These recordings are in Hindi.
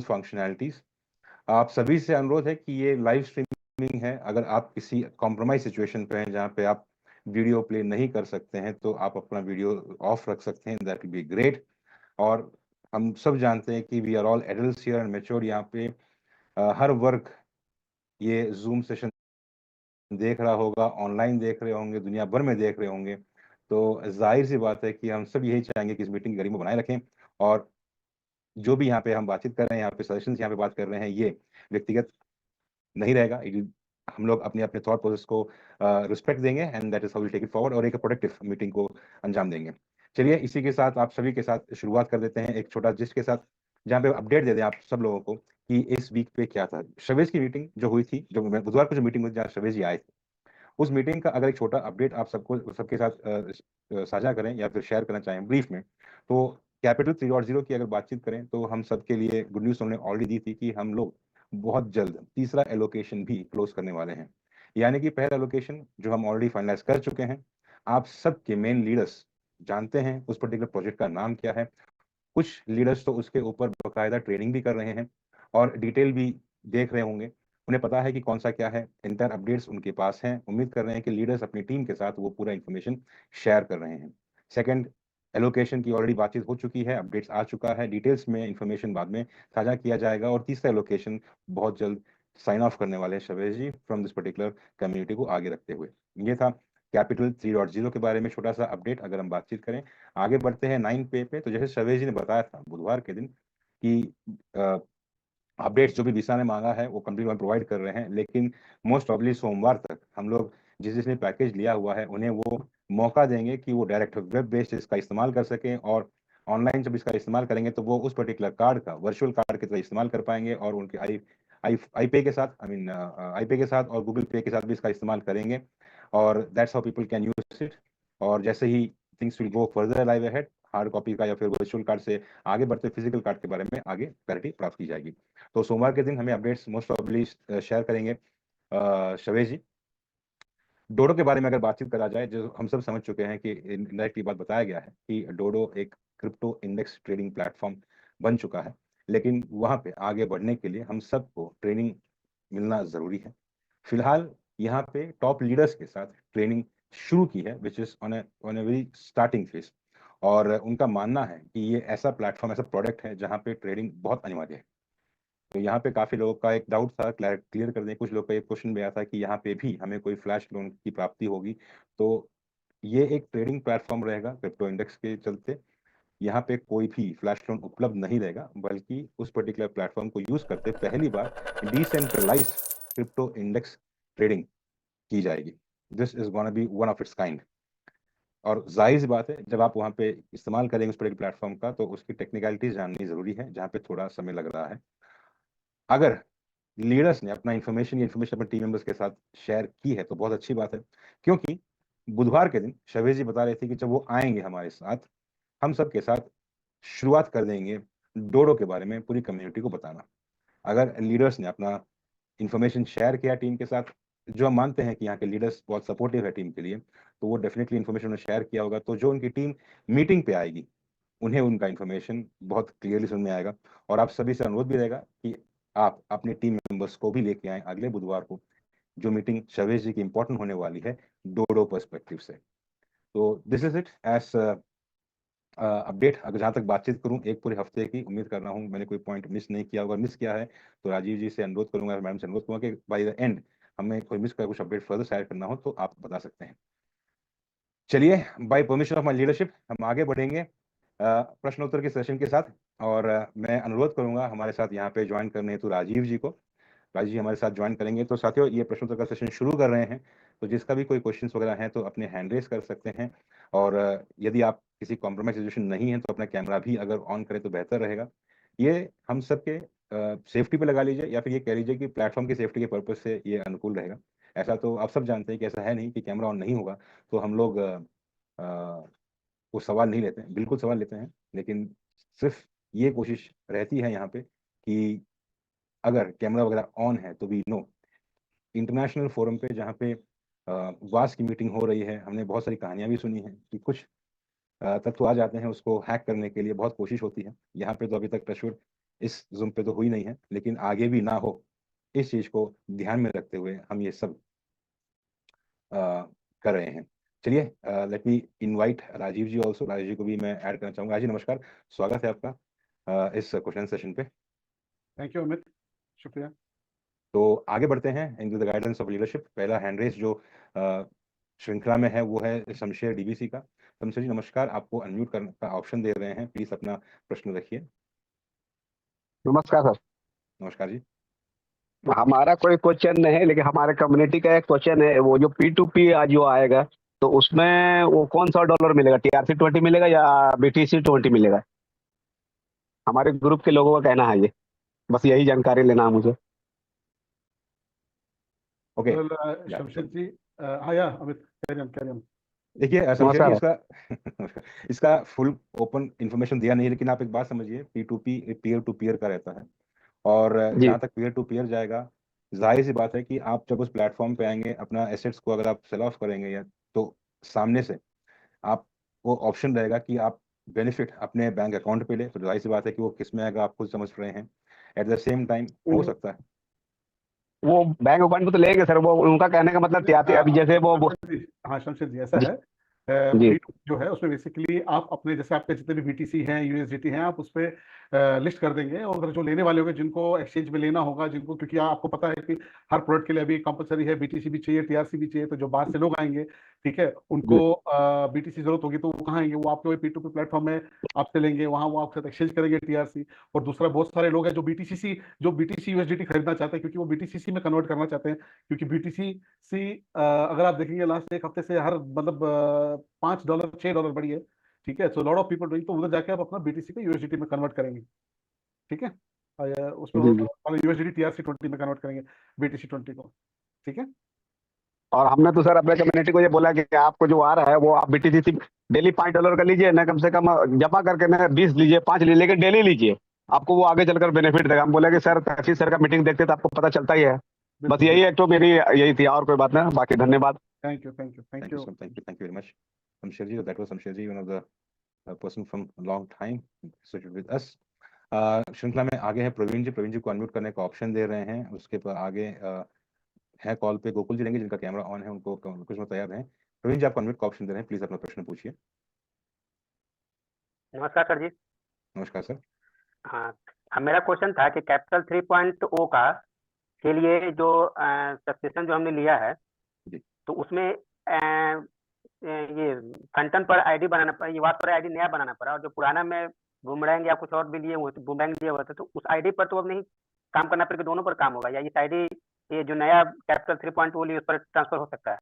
फंक्शनैलिटीज। आप सभी से अनुरोध है कि ये लाइव स्ट्रीमिंग है। अगर आप किसी कॉम्प्रोमाइज सिचुएशन पे हैं जहाँ पे आप वीडियो प्ले नहीं कर सकते हैं तो आप अपना वीडियो ऑफ रख सकते हैं, दैट विल बी ग्रेट। और हम सब जानते हैं कि we are all adults here and mature. यहाँ पे हर वर्ग ये जूम सेशन देख रहा होगा, ऑनलाइन देख रहे होंगे, दुनिया भर में देख रहे होंगे। तो जाहिर सी बात है कि हम सब यही चाहेंगे कि इस मीटिंग की गरिमा बनाए रखें। और जो भी यहाँ पे हम बातचीत कर रहे हैं, यहाँ पे सजेशंस यहाँ पे बात कर रहे हैं, ये व्यक्तिगत नहीं रहेगा। हम लोग अपने अपने थॉट प्रोसेस को रिस्पेक्ट देंगे and that is how we take it forward और एक प्रोडक्टिव मीटिंग को अंजाम देंगे। चलिए इसी के साथ आप सभी के साथ शुरुआत कर देते हैं एक छोटा जिस्ट के साथ, जहाँ पे अपडेट दे दें आप सब लोगों को कि इस वीक पे क्या था। शवेज की मीटिंग जो हुई थी, जो बुधवार को जो मीटिंग हुई जहाँ शवेज जी आए थे, उस मीटिंग का अगर एक छोटा अपडेट आप सबको सबके साथ साझा करें या फिर शेयर करना चाहें ब्रीफ में, तो कैपिटल 3.0 की अगर बातचीत करें तो हम सबके लिए गुड न्यूज़ उन्होंने ऑलरेडी दी थी कि हम लोग बहुत जल्द तीसरा एलोकेशन भी क्लोज करने वाले हैं। यानी कि पहला एलोकेशन जो हम ऑलरेडी फाइनलाइज कर चुके हैं, आप सबके मेन लीडर्स जानते हैं उस पर्टिकुलर प्रोजेक्ट का नाम क्या है। कुछ लीडर्स तो उसके ऊपर बकायदा ट्रेनिंग भी कर रहे हैं और डिटेल भी देख रहे होंगे। उन्हें पता है कि कौन सा क्या है, इंटर अपडेट्स उनके पास हैं। उम्मीद कर रहे हैं कि लीडर्स अपनी टीम के साथ वो पूरा इन्फॉर्मेशन शेयर कर रहे हैं। सेकंड एलोकेशन की ऑलरेडी बातचीत हो चुकी है, अपडेट्स आ चुका है, डिटेल्स में इन्फॉर्मेशन बाद में साझा किया जाएगा। और तीसरा एलोकेशन बहुत जल्द साइन ऑफ करने वाले हैं शवेश जी फ्रॉम दिस पर्टिकुलर कम्युनिटी को आगे रखते हुए। ये था कैपिटल 3.0 के बारे में छोटा सा अपडेट। अगर हम बातचीत करें, आगे बढ़ते हैं 9 पे। तो जैसे शवेश जी ने बताया था बुधवार के दिन कि अपडेट्स जो भी विसा ने मांगा है वो कंप्लीट प्रोवाइड कर रहे हैं, लेकिन मोस्ट प्रॉब्ली सोमवार तक हम लोग जिसने पैकेज लिया हुआ है उन्हें वो मौका देंगे कि वो डायरेक्ट वेब बेस्ड इसका इस्तेमाल कर सकें। और ऑनलाइन जब इसका इस्तेमाल करेंगे तो वो उस पर्टिकुलर कार्ड का वर्चुअल कार्ड की तरह इस्तेमाल कर पाएंगे और उनके आई आई आई पे के साथ, आई मीन आई पे के साथ और गूगल पे के साथ भी इसका इस्तेमाल करेंगे। और that's how people can use it. और जैसे ही things will go further live ahead, hard copy का या फिर वर्चुअल कार्ड से आगे बढ़ते फिजिकल कार्ड के बारे में आगे क्लैरिटी प्राप्त की जाएगी। तो सोमवार के दिन हमें अपडेट्स मोस्ट प्रॉब्ली शेयर करेंगे शवेश जी। डोडो के बारे में अगर बातचीत करा जाए, जो हम सब समझ चुके हैं कि इनडायरेक्टली बात बताया गया है कि डोडो एक क्रिप्टो इंडेक्स ट्रेडिंग प्लेटफॉर्म बन चुका है, लेकिन वहां पे आगे बढ़ने के लिए हम सबको ट्रेनिंग मिलना जरूरी है। फिलहाल यहाँ पे टॉप लीडर्स के साथ ट्रेनिंग शुरू की है, which is on a very starting phase. और उनका मानना है कि ये ऐसा प्लेटफॉर्म, ऐसा प्रोडक्ट है जहाँ पे ट्रेडिंग बहुत अनिवार्य है। तो यहाँ पे काफी लोगों का एक डाउट था, क्लियर कर दें। कुछ लोग का एक क्वेश्चन भी आया था कि यहाँ पे भी हमें कोई फ्लैश लोन की प्राप्ति होगी। तो ये एक ट्रेडिंग प्लेटफॉर्म रहेगा क्रिप्टो इंडेक्स के चलते। यहाँ पे कोई भी फ्लैश लोन उपलब्ध नहीं रहेगा, बल्कि उस पर्टिकुलर प्लेटफॉर्म को यूज करते पहली बार डिसेंट्रलाइज्ड क्रिप्टो इंडेक्स ट्रेडिंग की जाएगी। This is gonna be one of its kind. और जाहिर सी बात है, जब आप वहाँ पे इस्तेमाल करेंगे उस पर्टिकुलर प्लेटफॉर्म का, तो उसकी टेक्निकलिटीज जाननी जरूरी है, जहाँ पे थोड़ा समय लग रहा है। अगर लीडर्स ने अपना इन्फॉर्मेशन अपने टीम मेंबर्स के साथ शेयर की है तो बहुत अच्छी बात है, क्योंकि बुधवार के दिन शवेश जी बता रहे थे कि जब वो आएंगे हमारे साथ, हम सब के साथ शुरुआत कर देंगे डोडो के बारे में पूरी कम्युनिटी को बताना। अगर लीडर्स ने अपना इन्फॉर्मेशन शेयर किया टीम के साथ, जो हम मानते हैं कि यहाँ के लीडर्स बहुत सपोर्टिव है टीम के लिए, तो वो डेफिनेटली इन्फॉर्मेशन शेयर किया होगा, तो जो उनकी टीम मीटिंग पे आएगी उन्हें उनका इन्फॉर्मेशन बहुत क्लियरली समझ में आएगा। और आप सभी से अनुरोध भी रहेगा कि आप अपने टीम मेंबर्स को भी लेके आए अगले बुधवार को, जो मीटिंग शवेश जी की इंपॉर्टेंट होने वाली है डोडो पर्सपेक्टिव से। तो this is it as update. अगर जहाँ तक बातचीत करूँ एक पूरे हफ्ते की, उम्मीद कर रहा हूँ मैंने कोई पॉइंट मिस नहीं किया होगा। मिस किया है तो राजीव जी से अनुरोध करूंगा, मैडम से अनुरोध करूंगा कि बाय द एंड हमें कोई मिस कर कुछ अपडेट फर्दर शेयर करना हो तो आप बता सकते हैं। चलिए, by permission of my leadership हम आगे बढ़ेंगे प्रश्नोत्तर के सेशन के साथ। और मैं अनुरोध करूंगा हमारे साथ यहाँ पे ज्वाइन करने हेतु राजीव जी को। राजीव जी हमारे साथ ज्वाइन करेंगे। तो साथियों, ये प्रश्नोत्तर का सेशन शुरू कर रहे हैं, तो जिसका भी कोई क्वेश्चंस वगैरह हैं तो अपने हैंड रेस कर सकते हैं। और यदि आप किसी कॉम्प्रोमाइज सिचुएशन नहीं है तो अपना कैमरा भी अगर ऑन करें तो बेहतर रहेगा। ये हम सबके सेफ्टी पे लगा लीजिए, या फिर ये कह लीजिए कि प्लेटफॉर्म की सेफ्टी के पर्पज से ये अनुकूल रहेगा। ऐसा तो आप सब जानते हैं कि ऐसा है नहीं कि कैमरा ऑन नहीं होगा तो हम लोग वो सवाल नहीं लेते हैं। बिल्कुल सवाल लेते हैं, लेकिन सिर्फ ये कोशिश रहती है यहाँ पे कि अगर कैमरा वगैरह ऑन है तो भी नो। इंटरनेशनल फोरम पे जहाँ पे वास की मीटिंग हो रही है, हमने बहुत सारी कहानियां भी सुनी हैं कि कुछ तत्व आ जाते हैं, उसको हैक करने के लिए बहुत कोशिश होती है। यहाँ पे तो अभी तक टचवुड इस ज़ूम पे तो हुई नहीं है, लेकिन आगे भी ना हो, इस चीज़ को ध्यान में रखते हुए हम ये सब कर रहे हैं। चलिए, लेट मी इनवाइट राजीव जी ऑल्सो। राजीव जी को भी मैं ऐड करना चाहूँगा। राजीव नमस्कार, स्वागत है आपका इस क्वेश्चन सेशन पे। थैंक यू अमित, शुक्रिया। तो आगे बढ़ते हैं into the guidance of leadership. पहला हैंड रेस जो श्रृंखला में है वो है शमशेर डीबीसी का। शमशेर जी नमस्कार, आपको अनम्यूट करने का ऑप्शन दे रहे हैं, प्लीज अपना प्रश्न रखिए। नमस्कार सर। नमस्कार जी। हमारा कोई क्वेश्चन नहीं है, लेकिन हमारे कम्युनिटी का एक क्वेश्चन है। वो जो P2P आज जो आएगा, तो उसमें वो कौन सा डॉलर मिलेगा? TRC20 मिलेगा या BTC20 मिलेगा? हमारे ग्रुप के लोगों का कहना है ये, बस यही जानकारी लेना है मुझे। ओके, शमशेर जी, हाँ या अमित, कैरी ऑन। देखिए शमशेर जी, नमस्कार। इसका फुल ओपन इंफॉर्मेशन दिया नहीं है, लेकिन आप एक बात समझिए, P2P पीयर टू पीयर का रहता है, और जी जहाँ तक पीयर टू पीयर जाएगा, जाहिर सी बात है कि आप जब उस प्लेटफॉर्म पे आएंगे, अपना एसेट्स को अगर आप सेल ऑफ करेंगे या तो सामने से आपको ऑप्शन रहेगा कि आप बेनिफिट अपने बैंक अकाउंट पे ले, तो जाहिर सी बात है कि वो किस में आएगा आप खुद समझ रहे हैं। एट द सेम टाइम हो सकता है वो बैंक अकाउंट में तो लेंगे सर। वो उनका कहने का मतलब TRC अभी जैसे वो हाँ शमशेर जी, ऐसा जी है, जी P2 जो है उसमें बेसिकली आप अपने जैसे आपके जितने भी BTC हैं, USDT हैं, आप उस पर लिस्ट कर देंगे, और अगर जो लेने वाले होंगे जिनको एक्सचेंज में लेना होगा, जिनको, क्योंकि आपको पता है कि हर प्रोडक्ट के लिए अभी कंपलसरी है, BTC भी चाहिए, TRC भी चाहिए, तो जो बाहर से लोग आएंगे, ठीक है, उनको BTC जरूरत होगी, तो वो कहाँ आएंगे? वो आपके वही P2P प्लेटफॉर्म में आपसे लेंगे, वहाँ वो आपके साथ एक्सचेंज करेंगे TRC। और दूसरा, बहुत सारे लोग हैं जो BTC USDT खरीदना चाहते हैं, क्योंकि वो BTC में कन्वर्ट करना चाहते हैं, क्योंकि BTC अगर आप देखेंगे लास्ट एक हफ्ते से हर मतलब $5 $6 बढ़ी है, ठीक है। So lot of people doing, तो उधर जाके आप अपना BTC को USDT में कन्वर्ट करेंगे, ठीक है, उसमें जी जी। USDT TRC20 में कन्वर्ट करेंगे BTC20 को, ठीक है। और हमने तो सर अपने कम्युनिटी को ये बोला कि आपको जो आ रहा है वो आप BTC डेली $5 का लीजिए ना, कम से कम जमा करके ना 20 लीजिए, 5 लीजिए, लेकिन डेली लीजिए, आपको वो आगे चलकर बेनिफिट देगा। हम बोले कि सर तहसील सर का मीटिंग देखते तो आपको पता चलता ही है। बस बिल्कुल, यही एक तो मेरी यही थी, और कोई बात नहीं। बाकी धन्यवाद। Thank you thank you thank thank you you. Thank you very much Shamsher ji. That was Shamsher ji, one of the person from long time with us. श्रृंखला में आगे है प्रवीण जी। प्रवीण जी को अनम्यूट करने का ऑप्शन दे रहे हैं। उसके पर आगे है कॉल पे गोकुल जी रहेंगे, जिनका कैमरा ऑन है, उनको कुछ में तैयार हैं। प्रवीण जी, आपको अनम्यूट का ऑप्शन दे रहे हैं, प्लीज अपना प्रश्न पूछिए। नमस्कार सर जी। नमस्कार सर। हाँ, मेरा क्वेश्चन था कि कैपिटल 3.0 का के लिए जो सब्सक्रिप्शन जो हमने लिया है, जी। तो उसमें ये फंटन पर आईडी बनाना पड़ा, ये वाट पर आईडी नया बनाना पड़ा, और जो पुराना में बूमरैंग या कुछ और भी लिए हुए थे, बूमरैंग दिए हुए थे, तो उस आईडी पर तो अब नहीं काम करना पड़ेगा, दोनों पर काम होगा, या इस आईडी ये जो नया कैपिटल 3.0 लिए उस पर ट्रांसफर हो सकता है?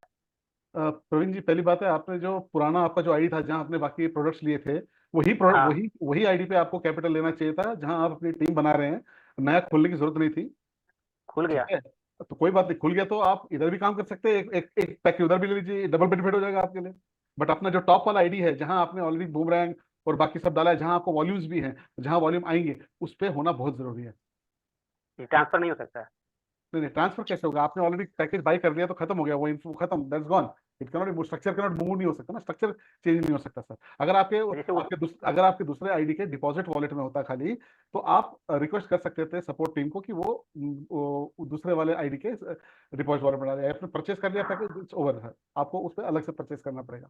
प्रवीण जी, पहली बात है, आपने जो पुराना आपका जो आईडी था, जहां आपने बाकी प्रोडक्ट्स लिए थे, हाँ। वही आईडी पे आपको कैपिटल लेना चाहिए था, जहां आप अपनी टीम बना रहे हैं। नया खोलने की जरूरत नहीं थी, खुल ठीक गया। है। तो कोई बात नहीं, खुल गया तो आप इधर भी काम कर सकते हैं, एक पैकेज उधर भी ले लीजिए, डबल बेनिफिट हो जाएगा आपके लिए। बट अपना जो टॉप वाला आईडी है, जहां आपने ऑलरेडी बूमरैंग और बाकी सब डाला है, जहां आपको वॉल्यूम्स भी हैं, जहां वॉल्यूम आएंगे, उस पे होना बहुत जरूरी है। ये ट्रांसफर नहीं हो सकता है? नहीं नहीं, ट्रांसफर कैसे होगा? आपने ऑलरेडी पैकेज बाई कर लिया तो खत्म हो गया, वो इन्फो खत्म, that's gone. It cannot be, structure cannot move नहीं हो सकता ना, स्ट्रक्चर चेंज नहीं हो सकता सर। अगर अगर आपके दूसरे आईडी के डिपॉजिट वॉलेट में होता खाली, तो आप रिक्वेस्ट कर सकते थे सपोर्ट टीम को कि वो दूसरे वाले आईडी के डिपॉजिट वॉलेट में डाले। आपने परचेज कर लिया पैकेज, इट्स ओवर है, आपको उस पर अलग से परचेज करना पड़ेगा,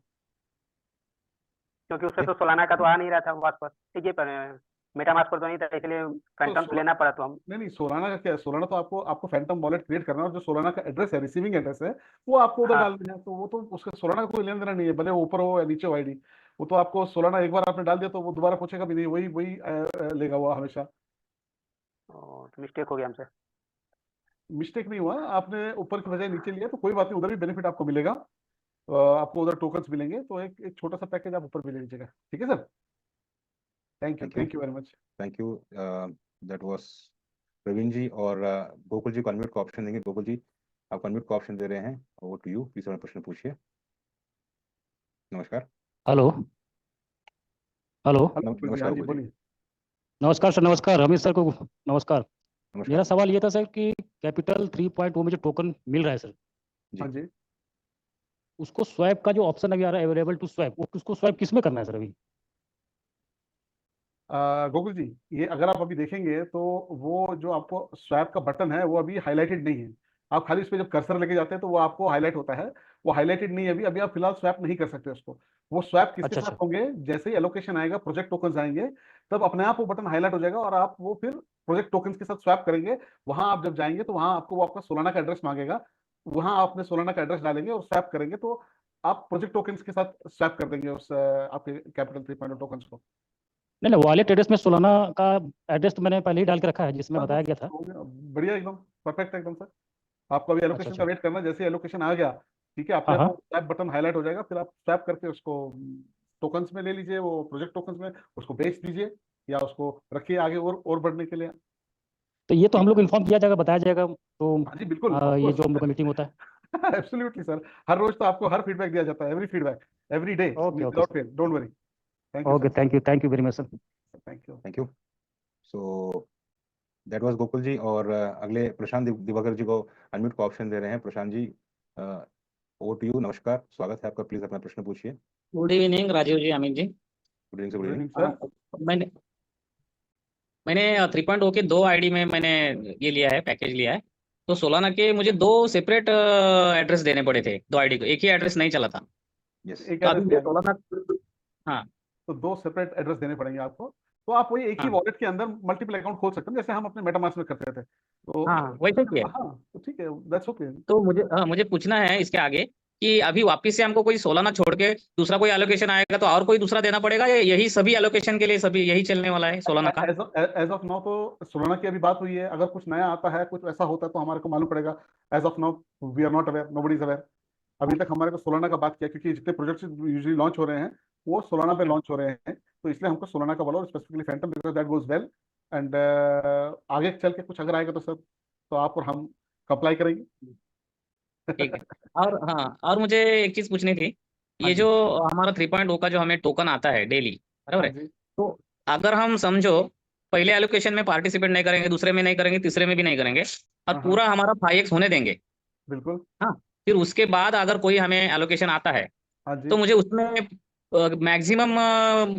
क्योंकि उससे तो सोलाना का तो आ नहीं रहा था वास पर, ठीक है, पर मेटामास्क पर तो नहीं था, इसलिए फैंटम तो लेना पड़ा। तो हम नहीं, सोलाना का क्या है? सोलाना तो आपको फैंटम वॉलेट क्रिएट करना है, और जो सोलाना का एड्रेस है, रिसीविंग एड्रेस है, वो आपको उधर हाँ, डाल देना है। तो वो तो उसका सोलाना का कोई लेना देना नहीं है, भले वो ऊपर हो या नीचे हो आईडी। वो तो आपको सोलाना एक बार आपने डाल दिया तो वो दोबारा पूछेगा भी नहीं, वही वही लेगा वो हमेशा। तो मिस्टेक हो गया हमसे। मिस्टेक नहीं हुआ, आपने ऊपर की बजाय नीचे लिया, तो कोई बात नहीं, उधर भी बेनिफिट आपको मिलेगा। आपको उधर टोकन्स मिलेंगे, तो एक छोटा सा पैकेज आप ऊपर भी ले लीजिएगा, ठीक है sir. Thank you very much. Thank you. That was Praveen ji. और गोकुल जी को अनम्यूट का ऑप्शन देंगे। गोकुल जी, आप अनम्यूट का ऑप्शन दे रहे हैं, ओवर टू यू, प्लीज अपना प्रश्न पूछिए। नमस्कार। Hello hello. हेलो हाँ नमस्कार जी, गोकुल जी। बोलिए। नमस्कार सर। नमस्कार रमेश सर को नमस्कार। मेरा नमस्कार। सवाल ये था सर कि कैपिटल 3.0 में जो टोकन मिल रहा है सर, जी। हाँ जी, उसको स्वैप का जो ऑप्शन अभी आ रहा है, अवेलेबल टू स्वैप, उसको स्वैप किस में करना है सर अभी? गोकुल जी, ये अगर आप अभी देखेंगे तो वो जो आपको स्वैप का बटन है वो अभी हाईलाइटेड नहीं है। आप खाली उस पे जब कर्सर लेके जाते हैं तो वो आपको हाईलाइट होता है, वो हाईलाइटेड नहीं है अभी। अभी आप फिलहाल स्वैप नहीं कर सकते उसको। वो स्वैप किसके अच्छा साथ अच्छा। होंगे, जैसे ही एलोकेशन आएगा, प्रोजेक्ट टोकन्स आएंगे, तब अपने आप वो बटन हाईलाइट हो जाएगा और आप वो फिर प्रोजेक्ट टोकन्स के साथ स्वैप करेंगे। वहां आप जब जाएंगे तो वहां आपको वो आपका सोलाना का एड्रेस मांगेगा, वहां आप अपने सोलाना का एड्रेस डालेंगे और स्वैप करेंगे, तो आप प्रोजेक्ट टोकन्स के साथ स्वैप कर देंगे उस आपके कैपिटल 3.0 टोकन्स को। नहीं नहीं, वॉलेट एड्रेस में सोलाना का एड्रेस तो मैंने पहले ही डाल के रखा है जिसमें बस बताया बस गया था। हो गया, बढ़िया, एकदम परफेक्ट है एकदम सर। आपको अभी अच्छा एलोकेशन का अच्छा। वेट करना है, जैसे एलोकेशन आ गया, ठीक है, अपने हाँ आप हाँ। वो स्वैप बटन हाईलाइट हो जाएगा, फिर आप स्वैप करके उसको टोकन्स में ले लीजिए, वो प्रोजेक्ट टोकन्स में उसको बेच दीजिए या उसको रखिए आगे और बढ़ने के लिए। तो ये तो हम ठीक लोग है, इन्फॉर्म किया जाएगा, बताया जाएगा तो हाँ जी बिल्कुल, ये ऑफकोर्स। जो हम लोग का मीटिंग होता है। एब्सोल्युटली सर, हर रोज तो आपको हर फीडबैक दिया जाता है, every feedback, every day, okay okay without sir. Fail, don't worry. Thank you okay, sir, thank you very much sir. Thank you. Thank you. So that was Gokul ji, और अगले प्रशांत दिवाकर जी को अनम्यूट का ऑप्शन दे रहे हैं। Prashant ji, over to you. नमस्कार, स्वागत है आपका, प्लीज अपना प्रश्न पूछिए। गुड इवनिंग राजीव जी, अमित जी। गुड इवनिंग से, good good evening. Evening sir. मैंने मैंने 3.0 के 2 आईडी में मैंने ये लिया है, पैकेज लिया है। तो सोलाना के मुझे 2 सेपरेट एड्रेस देने पड़े थे, 2 आईडी को एक ही एड्रेस नहीं चला था। यस। एक तो एड्रेस अभी नहीं ये आएगा, सोलाना। हाँ तो दो सेपरेट एड्रेस देने पड़ेंगे आपको। तो आप वही एक ही हाँ वॉलेट के अंदर मल्टीपल अकाउंट खोल सकते हैं, जैसे हम अपने मेटामास्क में करते थे, तो हाँ, वैसे ही है। हाँ, तो ठीक है, दैट्स ओके। तो मुझे पूछना है इसके आगे कि अभी वापस से हमको कोई सोलाना छोड़ के दूसरा कोई एलोकेशन आएगा तो और कोई दूसरा देना पड़ेगा, या यही सभी एलोकेशन के लिए सभी यही चलने वाला है सोलाना का? एज ऑफ नाउ तो सोलाना की अभी बात हुई है, अगर कुछ नया आता है, कुछ ऐसा होता है तो हमारे को मालूम पड़ेगा। As of now we are not aware, nobody is aware. अभी तक हमारे को सोलाना का बात किया, क्योंकि जितने प्रोजेक्ट्स यूजुअली लॉन्च हो रहे हैं वो सोलाना पे ओके लॉन्च हो रहे हैं, तो इसलिए हमको सोलाना का बोला, और specifically Phantom, because that goes well. And आगे चल के कुछ अगर आएगा तो सर, तो आप और हम कंप्लाई करेंगे। ठीक है। और हाँ, और मुझे एक चीज पूछनी थी। हाँ ये जी, जो हमारा 3.0 का जो हमें टोकन आता है डेली, बराबर हाँ है? जी, तो अगर हम समझो पहले एलोकेशन में पार्टिसिपेट नहीं करेंगे, दूसरे में नहीं करेंगे, तीसरे में भी नहीं करेंगे, और हाँ हाँ, पूरा हमारा 5x होने देंगे, बिल्कुल, हाँ, फिर उसके बाद अगर कोई हमें एलोकेशन आता है हाँ तो जी, मुझे उसमें मैक्सिमम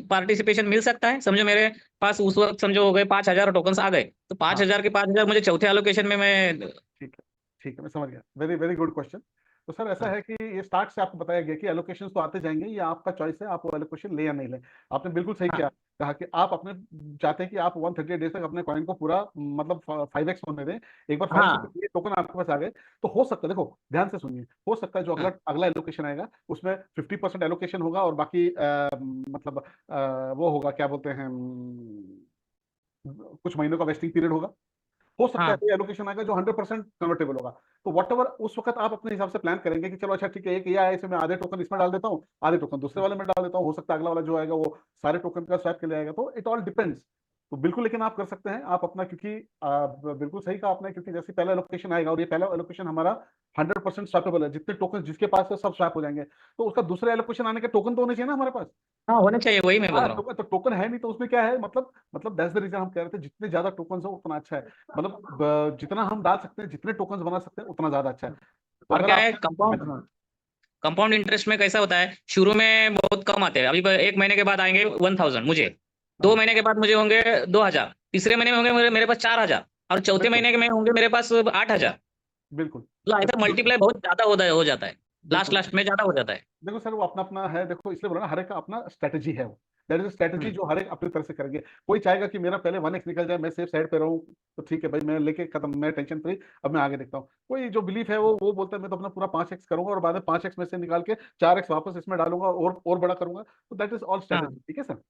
पार्टिसिपेशन मिल सकता है। समझो मेरे पास उस वक्त समझो हो गए 5,000 टोकन्स आ गए, तो हाँ, 5,000 के 5,000 मुझे चौथे एलोकेशन में मैं। ठीक है, ठीक है, मैं समझ गया, वेरी वेरी गुड क्वेश्चन। तो सर ऐसा हाँ है कि ये स्टार्ट से आपको बताया गया कि एलोकेशन तो आते जाएंगे, ये आपका चॉइस है, आप वो एलोकेशन ले या नहीं ले। आपने बिल्कुल सही हाँ किया, कहा कि आप अपने चाहते हैं कि आप 138 डेज तक अपने कॉइन को पूरा मतलब 5x होने दें। एक बार 5 हाँ टोकन आपके पास आ गए तो हो सकता है, देखो ध्यान से सुनिए, हो सकता है जो अगला हाँ अगला एलोकेशन आएगा उसमें 50% एलोकेशन होगा और बाकी मतलब वो होगा, क्या बोलते हैं, कुछ महीनों का वेस्टिंग पीरियड होगा। हो सकता है हाँ कोई एलोकेशन आएगा जो 100% कन्वर्टेबल होगा। तो वट एवर उस वक्त आप अपने हिसाब से प्लान करेंगे कि चलो अच्छा ठीक है, एक ये आया, इसमें आधे टोकन इसमें डाल देता हूँ, आधे टोकन दूसरे वाले में डाल देता हूँ, हो सकता है अगला वाला जो आएगा वो सारे टोकन का स्वैप के लिए आएगा, तो इट ऑल डिपेंड्स। तो बिल्कुल, लेकिन आप कर सकते हैं आप अपना, क्योंकि बिल्कुल सही कहा आपने, क्योंकि जैसे पहला एलोकेशन आएगा और ये पहला एलोकेशन हमारा 100% स्वैपेबल है, जितने टोकन जिसके पास है सब स्वैप हो जाएंगे, तो उसका दूसरा एलोकेशन आने के टोकन तो होने चाहिए ना हमारे पास। हाँ, होने चाहिए, वही मैं बोल हाँ, रहा हूँ। टोकन तो टोकन है नहीं, तो उसमें क्या है, मतलब दैट्स द रीजन हम कह रहे थे, जितने ज्यादा टोकन हो उतना अच्छा है। मतलब जितना हम डाल सकते हैं, जितने टोकन बना सकते हैं उतना ज्यादा अच्छा है। तो और अगर क्या आप, है, हाँ कंपाउंड, जी, कंपाउंड इंटरेस्ट में कैसा होता है, शुरू में बहुत कम आते हैं, अभी 1 महीने के बाद आएंगे 1,000 मुझे, दो हाँ, महीने के बाद मुझे होंगे 2,000, तीसरे महीने में होंगे मेरे पास 4,000, और चौथे बिल्कुल, महीने के में होंगे मेरे पास 8,000। बिल्कुल, मतलब ऐसा देखो मल्टीप्लाई बहुत ज्यादा हो जाता है, लास्ट बिल्कुल, लास्ट में ज्यादा हो जाता है। देखो सर, वो अपना अपना है, देखो इसलिए बोला ना, हर एक का अपना स्ट्रेटेजी है, वो दैट इज स्ट्रेटेजी हम्म जो हर एक अपनी तरह से करेंगे। कोई चाहेगा कि मेरा पहले 1x निकल जाए, मैं सेफ साइड पे रहूं, तो ठीक है भाई, मैं लेके खत्म, मैं टेंशन फ्री, अब मैं आगे देखता हूँ। कोई जो बिलीफ है वो बोलता है मैं तो अपना पूरा 5x करूंगा और बाद में 5x में से निकाल के 4x वापस इसमें डालूंगा और बड़ा करूंगा, तो दैट इज ऑल हाँ। स्ट्रेटेजी। ठीक है सर,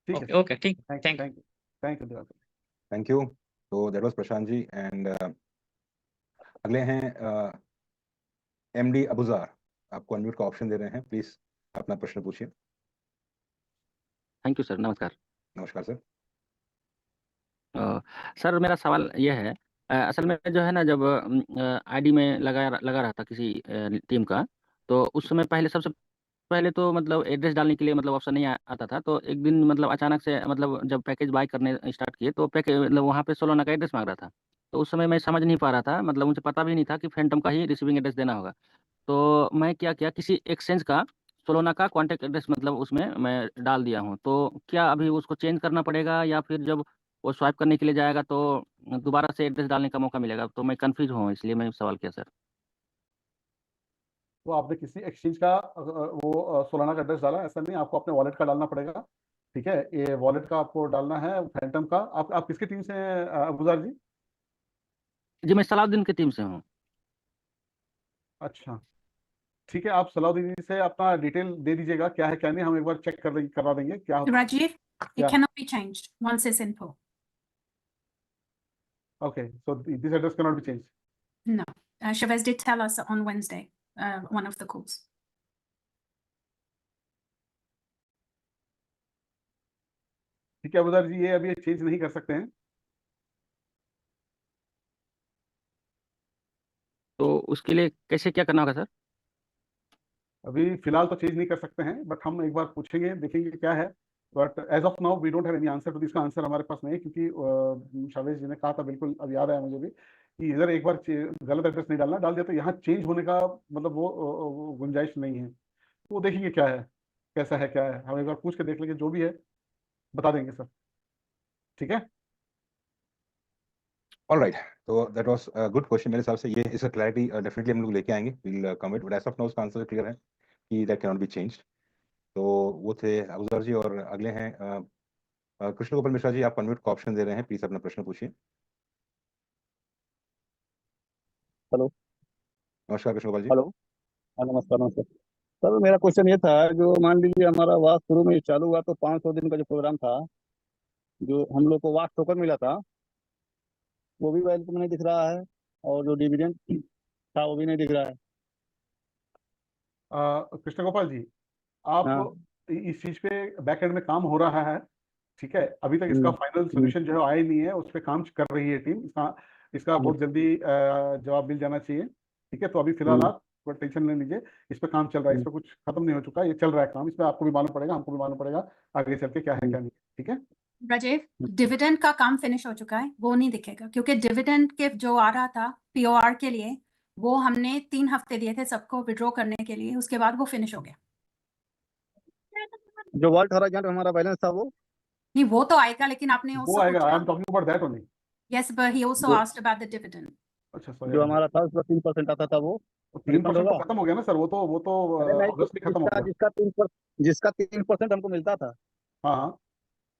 ठीक है ओके सर, ओके, ठीक। Thank you, thank thank you, thank you Diwakar. Thank you. तो that was Prashant ji, and अगले हैं एमडी अबुजार। आपको अनम्यूट का ऑप्शन दे रहे हैं, प्लीज अपना प्रश्न पूछिए। Thank you sir. नमस्कार। नमस्कार सर। सर मेरा सवाल यह है, असल में जो है ना, जब आईडी में लगा रहा था किसी टीम का, तो उस समय पहले सबसे पहले तो मतलब एड्रेस डालने के लिए मतलब ऑप्शन नहीं आता था। तो एक दिन मतलब अचानक से मतलब जब पैकेज बाय करने स्टार्ट किए तो पैकेज मतलब वहाँ पे सोलोना का एड्रेस मांग रहा था। तो उस समय मैं समझ नहीं पा रहा था, मतलब मुझे पता भी नहीं था कि फैंटम का ही रिसीविंग एड्रेस देना होगा। तो मैं क्या किया, किसी एक्सचेंज का सोलोना का कॉन्टैक्ट एड्रेस मतलब उसमें मैं डाल दिया हूँ, तो क्या अभी उसको चेंज करना पड़ेगा या फिर जब वो स्वाइप करने के लिए जाएगा तो दोबारा से एड्रेस डालने का मौका मिलेगा? तो मैं कंफ्यूज हूँ, इसलिए मैं सवाल किया सर। वो आपने किसी एक्सचेंज का वो सोलाना का एड्रेस डाला, ऐसा नहीं, आपको अपने वॉलेट का डालना पड़ेगा। ठीक है, ये वॉलेट का आपको डालना है, फैंटम का। आप किसकी टीम से हैं अबूजर जी? जी मैं सलाउद्दीन की टीम से हूँ। अच्छा, ठीक है, आप सलाउद्दीन जी से अपना डिटेल दे दीजिएगा, क्या है क्या नहीं, हम एक बार चेक करवा देंगे क्या Rajiv, it क्या cannot be changed once it's info. Okay, so this address can not B change. No. Chavez did tell us on Wednesday, one of the calls. ठीक है अबूजर जी, ये अभी चेंज नहीं कर सकते हैं। तो उसके लिए कैसे क्या करना होगा सर? अभी फिलहाल तो चेंज नहीं कर सकते हैं, बट हम एक बार पूछेंगे, देखेंगे क्या है। But as of now we don't have any answer to this. का आंसर हमारे पास नहीं है, क्योंकि शावेज जी ने कहा था, बिल्कुल अब याद आया मुझे भी, कि इधर एक बार गलत एड्रेस नहीं डालना, डाल दिया तो यहाँ चेंज होने का मतलब वो गुंजाइश नहीं है। तो वो देखेंगे क्या है, कैसा है, क्या है, हम एक बार पूछ के देख लेंगे, जो भी है बता देंगे सर। ठीक है, ऑलराइट, तो that was a good question. मेरे हिसाब से ये इसका क्लैरिटी डेफिनेटली हम लोग लेके आएंगे, will commit, but as of now उसका आंसर क्लियर है कि that can not be changed. तो वो थे अबूजर जी, और अगले हैं कृष्ण गोपाल मिश्रा जी। आप अनम्यूट का ऑप्शन दे रहे हैं, प्लीज अपना प्रश्न पूछिए। हेलो। नमस्कार कृष्ण गोपाल जी। हेलो। हाँ, नमस्कार नमस्कार। सर मेरा क्वेश्चन ये था, जो मान लीजिए हमारा वाश शुरू में चालू हुआ तो 500 दिन का जो प्रोग्राम था, जो हम लोग को वाश टोकन मिला था, वो भी वैलिड में नहीं दिख रहा है, और जो डिविडेंड था वो भी नहीं दिख रहा है। कृष्ण गोपाल जी, आप हाँ। इस चीज पे बैक एंड में काम हो रहा है। ठीक है, अभी तक इसका फाइनल हम्म। सोल्यूशन जो है आया ही नहीं है, उस पर काम कर रही है टीम। इसका बहुत जल्दी जवाब मिल जाना चाहिए। ठीक है, तो अभी फिलहाल आप टेंशन नहीं लीजिए, इस पे काम चल रहा है, इस पे कुछ खत्म नहीं हो चुका, ये चल रहा है काम। इसमें आपको भी मालूम पड़ेगा, हमको भी मालूम पड़ेगा आगे चल के क्या है क्या नहीं। ठीक है Rajiv, डिविडेंड का काम फिनिश हो चुका है, वो नहीं दिखेगा, क्योंकि डिविडेंड के जो आ रहा था पीओआर के लिए, वो हमने 3 हफ्ते दिए थे सबको विड्रॉ करने के लिए, उसके बाद वो फिनिश हो गया। जो वर्ल्ड हॉराइजन हमारा बैलेंस था वो नहीं, वो तो आएगा, लेकिन आपने वो उससे आएगा। आई एम पूछा। Talking about that only. Yes, but he also जो asked about the dividend. अच्छा, सॉरी, जो हमारा था उसका 3% आता था वो 3% रिफंड तो होगा? खत्म हो गया ना सर, वो तो अरे नहीं, अगस्त में खत्म हो गया। जिसका 3% हमको मिलता था, हाँ हाँ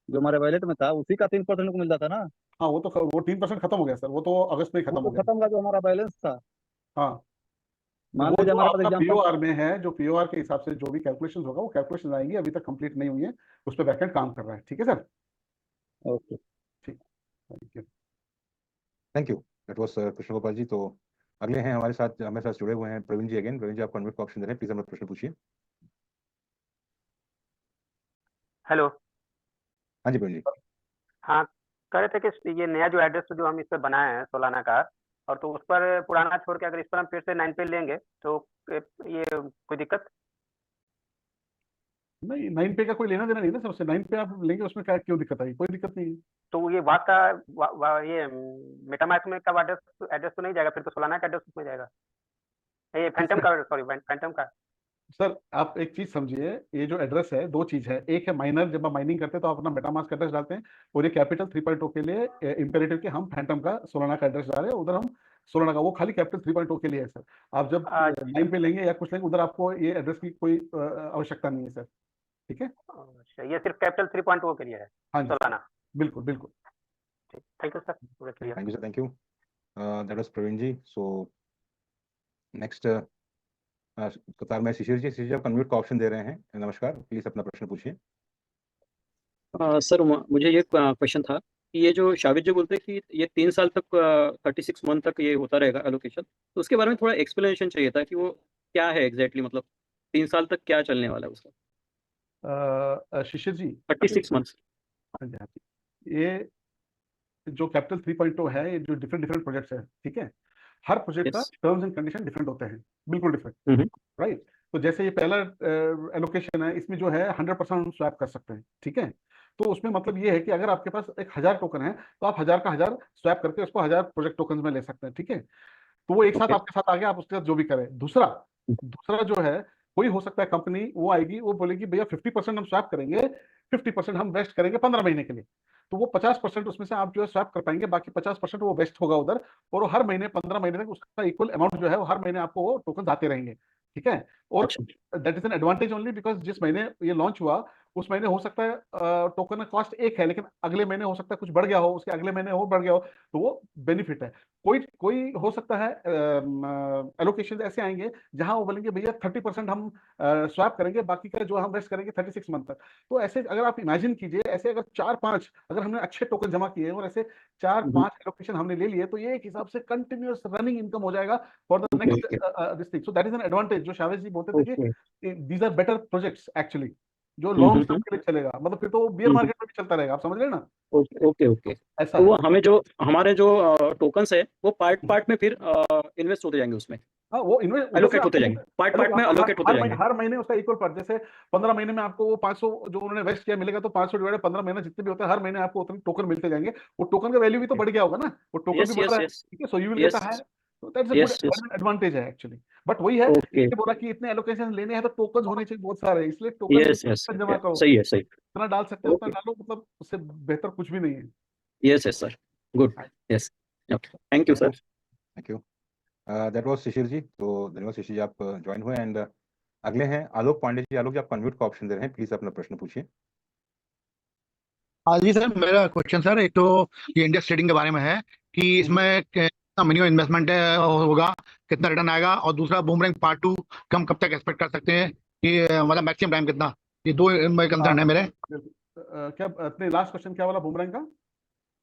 जो हमारे वैलेट में था, उसी का 3% हमको मिलता था ना। हाँ, वो 3% खत्म हो गया सर, वो तो अगस्त में ही वो खत्म तो हो गया। खत्म हुआ जो हमारा बैलेंस था। हाँ, तो मान वो लीजिए जो हमारे पास आपका एग्जाम्पल। पीओआर में है, जो पीओआर के हिसाब से जो भी कैलकुलेशन होगा, वो कैलकुलेशन आएंगी, अभी तक कंप्लीट नहीं हुई है, उस पर बैकएंड काम कर रहा है। ठीक है सर, ओके। ठीक, thank you. Thank you, that was Krishna Gopal ji. तो अगले हैं हमारे साथ जुड़े हुए हैं प्रवीण जी अगेन। प्रवीण जी, आप अनम्यूट का ऑप्शन दे रहे हैं, प्लीज अपना प्रश्न पूछिए। हेलो। हाँ जी प्रवीण जी। हाँ, कह रहे थे कि ये नया जो एड्रेस जो हम इस पे बनाए हैं सोलाना का, और तो उस पर पुराना छोड़ के अगर इस पर हम फिर से 9 पे लेंगे तो ये कोई दिक्कत? नहीं, 9 पे का कोई लेना देना नहीं ना सर उससे। 9 पे आप लेंगे, उसमें क्या क्यों दिक्कत आई? कोई दिक्कत नहीं है। तो ये वाट का ये मेटामास्क में का एड्रेस तो नहीं जाएगा, फिर तो सोलाना का एड्रेस उसमें जाएगा, ये फैंटम का, सॉरी फैंटम का। सर आप एक चीज समझिए, ये जो एड्रेस है, दो चीज है। एक है माइनर, जब आप माइनिंग करते हैं तो आप अपना मेटामास्क एड्रेस डालते हैं, और ये कैपिटल 3.0 के लिए इंपेरेटिव के हम फैंटम का सोलाना का एड्रेस डाल रहे हैं, उधर हम सोलाना का, वो खाली कैपिटल 3.0 के लिए है सर। आप जब अच्छा 9 पे लेंगे या कुछ लेंगे, उधर आपको ये एड्रेस की कोई आवश्यकता नहीं है सर। ठीक है, अच्छा, ये सिर्फ कैपिटल 3.0 के लिए है हाँ जी, सोलाना। बिल्कुल बिल्कुल। ठीक, थैंक यू सर, पूरा clear. Thank you sir, thank you, that was Praveen ji. So next कतार में शिशिर जी। शिशिर जी, आप अनम्यूट का ऑप्शन दे रहे हैं, नमस्कार, प्लीज अपना प्रश्न पूछिए। सर मुझे ये क्वेश्चन था कि ये जो शाबिद जो बोलते हैं कि ये 3 साल तक 36 मंथ तक ये होता रहेगा एलोकेशन, तो उसके बारे में थोड़ा एक्सप्लेनेशन चाहिए था कि वो क्या है एग्जैक्टली, मतलब 3 साल तक क्या चलने वाला है उसका। शिशिर जी, 36 मंथ्स। हाँ जी, हाँ जी, ये जो कैपिटल 3.0 है, ये जो डिफरेंट डिफरेंट प्रोजेक्ट्स है, ठीक है, हर प्रोजेक्ट का yes. Terms and condition different होते हैं, बिल्कुल डिफरेंट, राइट। तो जैसे ये पहला एलोकेशन है, इसमें जो है 100% हम स्वैप कर सकते हैं। ठीक है, तो उसमें मतलब ये है कि अगर आपके पास 1000 टोकन है, तो आप 1000 का 1000 स्वैप करके उसको 1000 प्रोजेक्ट टोकन में ले सकते हैं। ठीक है, तो वो एक साथ ओके। आपके साथ आ गया, आप उसके साथ जो भी करें। दूसरा जो है, कोई हो सकता है कंपनी वो आएगी, वो बोलेगी भैया 50% हम स्वैप करेंगे, 50% हम वेस्ट करेंगे 15 महीने के लिए। तो वो 50% उसमें से आप जो है स्वैप कर पाएंगे, बाकी 50% वो वेस्ट होगा उधर, और वो हर महीने 15 महीने तक उसका इक्वल अमाउंट जो है वो हर महीने आपको वो टोकन आते रहेंगे। ठीक है, और अच्छा that is an advantage only because जिस महीने ये लॉन्च हुआ उस महीने हो सकता है टोकन का कॉस्ट एक है, लेकिन अगले महीने हो सकता है कुछ बढ़ गया हो, उसके अगले महीने और बढ़ गया हो, तो वो बेनिफिट है। कोई कोई हो सकता है एलोकेशन ऐसे आएंगे जहां वो बोलेंगे भैया 30% हम स्वैप करेंगे, बाकी का जो हम वेस्ट करेंगे 36 मंथ तक। तो ऐसे अगर आप इमेजिन कीजिए, ऐसे अगर 4-5 अगर हमने अच्छे टोकन जमा किए और ऐसे 4-5 एलोकेशन हमने ले लिए, तो ये एक हिसाब से कंटिन्यूअस रनिंग इनकम हो जाएगा for the next this thing. So that is an advantage जो शावेज जी बोलते थे कि these are better projects actually, जो लॉन्ग टर्म के लिए चलेगा, मतलब फिर तो बियर मार्केट में भी चलता रहेगा, आप समझ रहे हैं ना। Okay okay okay. ऐसा तो वो है। हमें जो हमारे जो टोकन्स है वो पार्ट पार्ट में फिर इन्वेस्ट होते जाएंगे उसमें, हाँ, वो इन्वेस्ट एलोकेट होते जाएंगे, पार्ट पार्ट में एलोकेट होते जाएंगे। हर महीने उसका इक्वल पार्ट, जैसे 15 महीने में आपको वो 500 जो उन्होंने वेस्ट किया मिलेगा, तो 500 डिवाइडेड 15 महीने जितने भी होते हैं हर महीने आपको उतने टोकन मिलते जाएंगे। वो टोकन का वैल्यू भी तो बढ़ गया होगा ना, वो टोकन यस भी बढ़ यस रहा है। यस ठीक है, so you will get a higher, तो that's a yes yes good advantage है एक्चुअली। बट वही है, ओके इसलिए बोला कि इतने एलोकेशन लेने हैं तो टोकन होने चाहिए बहुत सारे, इसलिए टोकन यस यस जमा करो, सही है सही। जितना डाल सकते हो उतना ओके डालो, मतलब उससे बेहतर कुछ भी नहीं है। Yes yes sir, good, yes, okay, thank you sir. Thank you. That was Shishir ji. तो धन्यवाद शिशिर जी, आप ज्वाइन हुए। एंड अगले हैं आलोक पांडे जी। आलोक जी, आप अनम्यूट का ऑप्शन दे रहे हैं, प्लीज अपना प्रश्न पूछिए। हाँ जी सर, मेरा क्वेश्चन सर, एक तो ये इंडेक्स ट्रेडिंग के बारे में है कि इसमें कितना मिनिमम इन्वेस्टमेंट होगा, कितना रिटर्न आएगा, और दूसरा बूमरैंग पार्ट 2 हम कब तक एक्सपेक्ट कर सकते हैं कि मतलब मैक्सिमम टाइम कितना, ये दो कंसर्न है मेरे। क्या अपने लास्ट क्वेश्चन क्या वाला बूमरैंग का?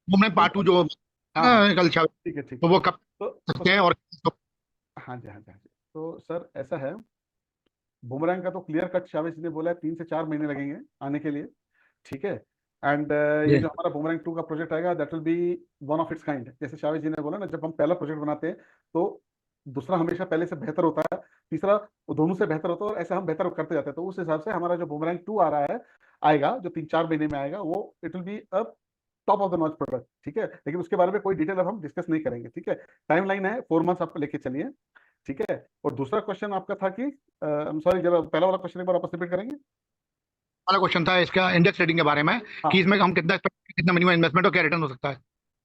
बूमरैंग पार्ट 2 जो हाँ, कल ठीक है ठीक तो है। वो कब तो सकते हैं, और हाँ जी हाँ जी हाँ जी। तो सर ऐसा है, बुमरैंग का तो क्लियर कट शावेज जी ने बोला है 3 से 4 महीने लगेंगे आने के लिए। ठीक है, एंड ये जो हमारा बुमरैंग 2 का प्रोजेक्ट आएगा that will be one of its kind. जैसे शावेज जी ने बोला ना, जब हम पहला प्रोजेक्ट बनाते हैं तो दूसरा हमेशा पहले से बेहतर होता है, तीसरा दोनों से बेहतर होता है, और ऐसे हम बेहतर करते जाते हैं। तो उस हिसाब से हमारा जो बुमरैंग 2 आ रहा है, आएगा जो 3-4 महीने में आएगा, वो it will be a top of the notch product. ठीक है, लेकिन उसके बारे में कोई डिटेल अब हम डिस्कस नहीं करेंगे। ठीक है, टाइमलाइन है 4 मंथ्स आपको लेके चलिए। ठीक है, और दूसरा क्वेश्चन आपका था कि सॉरी, जरा पहला वाला क्वेश्चन एक बार वापस रिपीट करेंगे। वाला क्वेश्चन था इसका इंडेक्स ट्रेडिंग के बारे में कि इसमें हम कितना मिनिमम इन्वेस्टमेंट और क्या रिटर्न हो सकता है।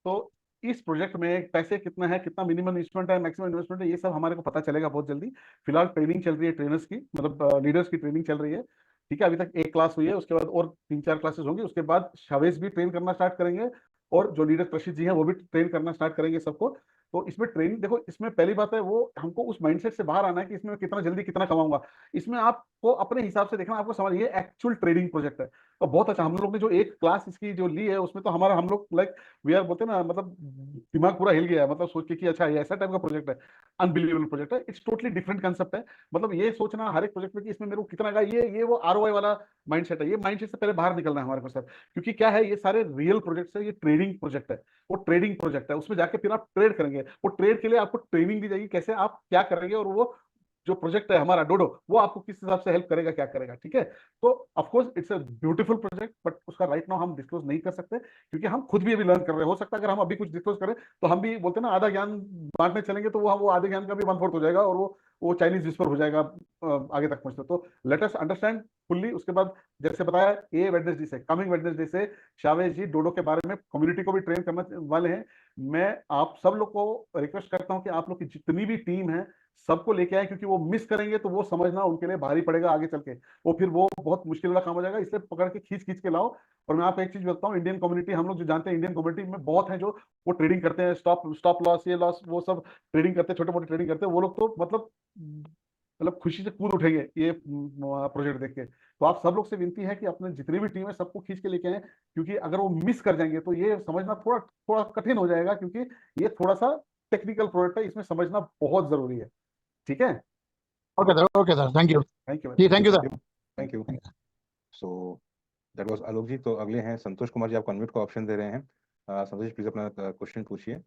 तो इस प्रोजेक्ट में पैसे कितना है, कितना मिनिमम इन्वेस्टमेंट है, मैक्सिमम इन्वेस्टमेंट है, ये सब हमारे को पता चलेगा बहुत जल्दी। फिलहाल ट्रेनिंग चल रही है ट्रेनर्स की, मतलब लीडर्स की ट्रेनिंग चल रही है। ठीक है, अभी तक एक क्लास हुई है, उसके बाद और 3-4 क्लासेस होंगी, उसके बाद शावेज भी ट्रेन करना स्टार्ट करेंगे, और जो लीडर प्रशित जी हैं वो भी ट्रेन करना स्टार्ट करेंगे सबको। तो इसमें ट्रेनिंग देखो, इसमें पहली बात है वो हमको उस माइंडसेट से बाहर आना है कि इसमें कितना जल्दी कितना कमाऊंगा। इसमें आपको अपने हिसाब से देखना, आपको समझ, ये एक्चुअल ट्रेडिंग प्रोजेक्ट है। और बहुत अच्छा, हम लोग ने जो एक क्लास इसकी जो ली है उसमें तो हमारा, हम लोग लाइक वी आर बोलते हैं ना, मतलब दिमाग पूरा हिल गया है, मतलब सोच के कि अच्छा ये ऐसा टाइप का प्रोजेक्ट है, अनबिलीवेबल प्रोजेक्ट है। इट्स टोटली डिफरेंट कंसेप्ट है। मतलब ये सोचना हर एक प्रोजेक्ट में कि इसमें मेरे को कितना आएगा, ये वो आरओआई वाला माइंडसेट है। ये माइंडसेट से पहले बाहर निकलना है हमारे को सर, क्योंकि क्या है, ये सारे रियल प्रोजेक्ट्स है, ये ट्रेडिंग प्रोजेक्ट है। वो ट्रेडिंग प्रोजेक्ट है, उसमें जाके फिर आप ट्रेड करेंगे, वो ट्रेड के लिए आपको ट्रेनिंग दी जाएगी कैसे आप क्या करेंगे, और वो जो प्रोजेक्ट है हमारा डोडो, वो आपको किस हिसाब से हेल्प करेगा, क्या करेगा। ठीक है, तो of course it's a beautiful project, but उसका राइट नाउ हम डिस्क्लोज नहीं कर सकते, क्योंकि हम खुद भी अभी लर्न कर रहे हैं। हो सकता है अगर हम अभी कुछ डिस्क्लोज करें तो हम भी बोलते हैं ना, आधा ज्ञान बांटने चलेंगे तो वो आधे ज्ञान का भी 1/4 हो जाएगा, और वो चाइनीज विस्पर हो जाएगा आगे तक पहुंचते। तो लेट अस अंडरस्टैंड फुल्ली। उसके बाद जैसे बताया, ये वेडनेसडे से, कमिंग वेडनेसडे से शावेज जी डोडो के बारे में कम्युनिटी को भी ट्रेन करने वाले हैं। मैं आप सब लोग को रिक्वेस्ट करता हूं कि आप लोग की जितनी भी टीम है सबको लेके आए, क्योंकि वो मिस करेंगे तो वो समझना उनके लिए भारी पड़ेगा आगे चल के, वो फिर वो बहुत मुश्किल वाला काम हो जाएगा। इसलिए पकड़ के खींच खींच के लाओ। और मैं आपको एक चीज बताता हूँ, इंडियन कम्युनिटी, हम लोग जो जानते हैं, इंडियन कम्युनिटी में बहुत है जो वो ट्रेडिंग करते हैं, स्टॉप लॉस, ये लॉस, वो सब ट्रेडिंग करते हैं, छोटे मोटे ट्रेडिंग करते हैं। वो लोग तो मतलब खुशी से कूद उठेंगे ये प्रोजेक्ट देख के। तो आप सब लोग से विनती है कि अपने जितनी भी टीम है सबको खींच के लेके आए, क्योंकि अगर वो मिस कर जाएंगे तो ये समझना थोड़ा थोड़ा कठिन हो जाएगा, क्योंकि ये थोड़ा सा टेक्निकल प्रोजेक्ट है, इसमें समझना बहुत जरूरी है। ठीक है, okay sir, thank you. Thank you, जी thank you sir. Thank you. So that was Alok ji. तो अगले हैं संतोष कुमार जी, आप अनम्यूट का ऑप्शन दे रहे हैं। संतोष जी, प्लीज अपना क्वेश्चन पूछिए।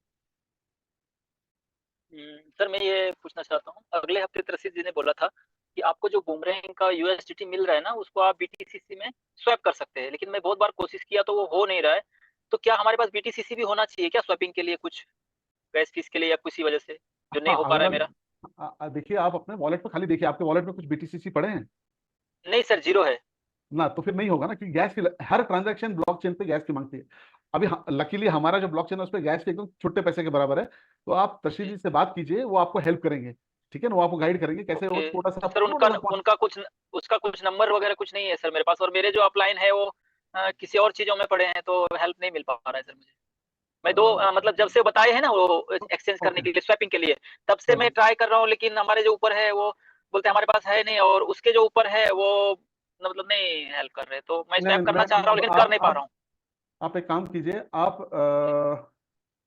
सर मैं ये पूछना चाहता हूँ, अगले हफ्ते रशीद जी ने बोला था कि आपको जो बूमरैंग का यूएसडीटी मिल रहा है ना, उसको आप बीटीसीसी में स्वैप कर सकते हैं, लेकिन मैं बहुत बार कोशिश किया तो वो हो नहीं रहा है। तो क्या हमारे पास बीटीसीसी भी होना चाहिए क्या स्वैपिंग के लिए, कुछ गैस फीस के लिए, या किसी वजह से जो नहीं हो पा रहा है मेरा? देखिए आप अपने वॉलेट पे खाली देखिए, आपके वॉलेट में कुछ BTCC पड़े हैं नहीं सर, 0 है। ना, तो फिर नहीं होगा ना, क्योंकि गैस की हर ट्रांजैक्शन ब्लॉकचेन पे गैस की मांगती है। अभी लकीली हमारा जो ब्लॉकचेन है उस पे गैस के एकदम छोटे पैसे के बराबर है। तो आप तशरीफ जी से बात कीजिए, वो आपको हेल्प करेंगे, ठीक है ना, वो आपको गाइड करेंगे कैसे वो ओके छोटा सा सर, उनका कुछ नंबर वगैरह कुछ नहीं है सर मेरे पास, और मेरे जो अपलाइन है वो किसी और चीजों में पड़े हैं, तो हेल्प नहीं मिल पा रहा है सर मुझे। मैं मतलब जब से बताए हैं ना वो एक्सचेंज करने के लिए, स्वैपिंग के लिए, तब से मैं ट्राई कर रहा हूँ, लेकिन हमारे जो ऊपर है वो बोलते हैं हमारे पास है नहीं, और उसके जो ऊपर है वो मतलब नहीं हेल्प कर रहे, तो मैं स्वैप करना चाह रहा हूँ लेकिन कर नहीं पा रहा हूँ। आप एक काम कीजिए, आप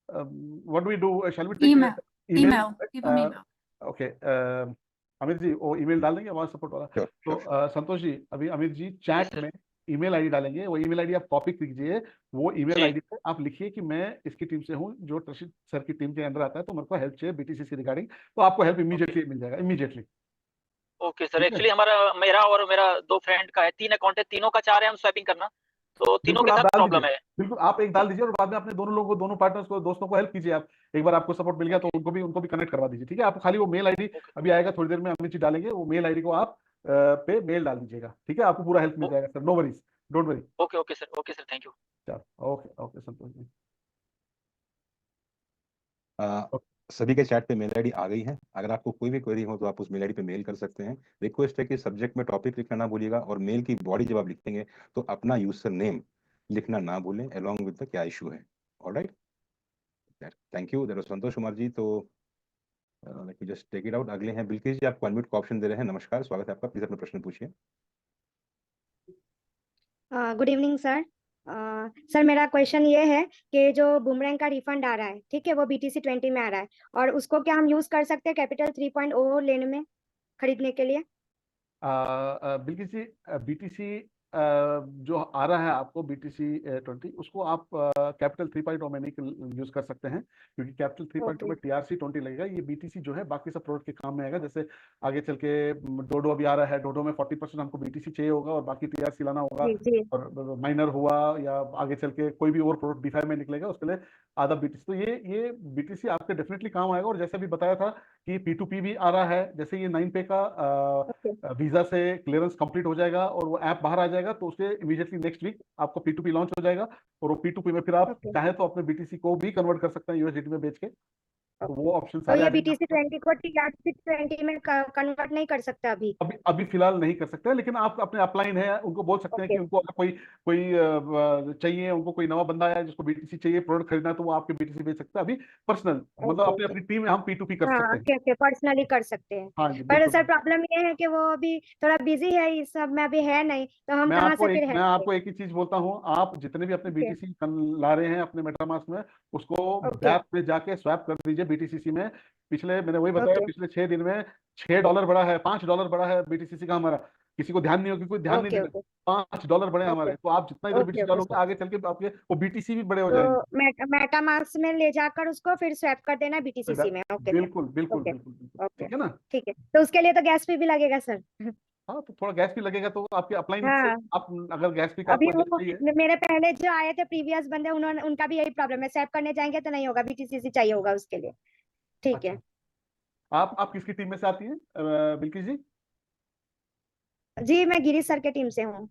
what do we do, shall we take email. Okay, Amit ji वो ईमेल डाल देंगे आवाज सपोर्ट वाला। तो संतोष जी, अभी अमित जी चैट में ईमेल आईडी डालेंगे, वो ईमेल आईडी आप कॉपी कीजिए, वो ईमेल आईडी पे आप लिखिए कि मैं इसकी टीम से हूँ, जो ट्रशिद सर की टीम के अंदर आता है, तो मेरे को हेल्प चाहिए BTCC रिगार्डिंग, तो आपको हेल्प इमीडिएटली मिल जाएगा, इमीडिएटली। ओके सर, एक्चुअली हमारा मेरा और मेरा 2 फ्रेंड का है, 3 अकाउंट है, तीनों का चाह रहे हैं हम स्वैपिंग करना, तो तीनों के साथ प्रॉब्लम है। बिल्कुल आप एक डाल दीजिए, और बाद में अपने दोनों लोगों को, दोनों पार्टनर्स को, दोस्तों को हेल्प कीजिए। आप एक बार आपको सपोर्ट मिल गया तो उनको भी कनेक्ट करवा दीजिए, ठीक है। आप खाली वो मेल आईडी अभी आएगा थोड़ी देर में, अमित जी डालेंगे, वो मेल आईडी को आप पे मेल डाल दीजिएगा, ठीक है, आपको पूरा हेल्प मिल जाएगा sir, no worries, don't worry. Okay sir, thank you. चलो ओके संतोष जी। सभी के चैट पे मेल आईडी आ गई है। अगर आपको कोई भी क्वेरी हो तो आप उस मेल आईडी पे मेल कर सकते हैं। रिक्वेस्ट है कि सब्जेक्ट में टॉपिक लिखना ना भूलिएगा, और मेल की बॉडी जब आप लिखेंगे तो अपना यूजर नेम लिखना ना भूलें अलोंग विद द क्या इशू है। Alright, thank you, that was Santosh Kumar ji. तो let me just take it out. अगले हैं बिल्किस जी, आपको अनम्यूट का ऑप्शन दे रहे हैं। नमस्कार, स्वागत है आपका, प्लीज अपना प्रश्न पूछिए। Good evening sir. सर मेरा क्वेश्चन ये है कि जो बूमरैंग का रिफंड आ रहा है, ठीक है, वो BTC20 में आ रहा है, और उसको क्या हम यूज कर सकते हैं कैपिटल 3.0 लेने में, खरीदने के लिए? बिल्कुल जी, BTC जो आ रहा है आपको BTC20, उसको आप कैपिटल 3.0 में नहीं यूज कर सकते हैं, क्योंकि कैपिटल 3.0 में TRC20 लगेगा। ये BTC जो है बाकी सब प्रोडक्ट के काम में आएगा। जैसे आगे चल के डोडो अभी आ रहा है, डोडो में 40% हमको BTC चाहिए होगा, और बाकी TRC लाना होगा, और माइनर हुआ या आगे चल के कोई भी और प्रोडक्ट DeFi में निकलेगा, उसके लिए आधा BTC। तो ये BTC आपके डेफिनेटली काम आएगा। और जैसे अभी बताया था कि P2P भी आ रहा है, जैसे ये 9Pay का वीजा से क्लियरेंस कंप्लीट हो जाएगा और वो ऐप बाहर आ जाएगा, तो उसके इमीडिएटली नेक्स्ट वीक आपको P2P लॉन्च हो जाएगा, और वो P2P में फिर आप चाहे तो अपने BTC को भी कन्वर्ट कर सकते हैं USDT में बेच के, तो वो ऑप्शन तो ये BTC20 को TRC20 में कन्वर्ट नहीं कर सकते अभी फिलहाल नहीं कर सकते, लेकिन आप अपने अपलाइन है उनको बोल सकते हैं कि उनको अगर कोई चाहिए, उनको कोई नवा बंदा आया जिसको BTC चाहिए, प्रोडक्ट खरीदना, तो वो आपके BTC बेच सकते हैं। अभी पर्सनल मतलब अपनी टीम में हम P2P कर सकते हैं, पर्सनली कर सकते हैं। हाँ जी, पर सर प्रॉब्लम ये है कि वो अभी थोड़ा बिजी है, इस सब में अभी है नहीं, तो हम कहाँ से फिर मैं आपको एक ही चीज बोलता हूँ, आप जितने भी अपने BTC ला रहे हैं अपने मेटामास्क में, उसको ऐप पे जाके स्वैप कर दीजिए BTCC में। पिछले मैंने वही बताया, पिछले 6 दिन में $6 बढ़ा है, $5 बढ़ा है BTCC का हमारा। किसी को ध्यान नहीं होगी, कोई ध्यान नहीं देगा, $5 बढ़े हमारे। तो आप जितना इधर BTC डालोगे, आगे चल के आपके वो BTC भी बड़े हो जाएंगे। तो मेटामास्क में ले जाकर उसको फिर स्वैप कर देना BTCC में। ओके, बिल्कुल, ठीक है ना, ठीक है। तो उसके लिए तो गैस फी भी लगेगा सर? हाँ, तो थोड़ा गैस भी लगेगा, तो आपके अपलाइन आप अगर गैस फी अभी मेरे पहले जो आए थे प्रीवियस बंदे, उन्होंने, उनका भी यही प्रॉब्लम है, स्वैप करने जाएंगे तो नहीं होगा, BTCC चाहिए होगा उसके लिए। ठीक है, आप किसकी टीम में से आती हैं बिल्किस जी? जी मैं गिरीश सर के टीम से हूँ।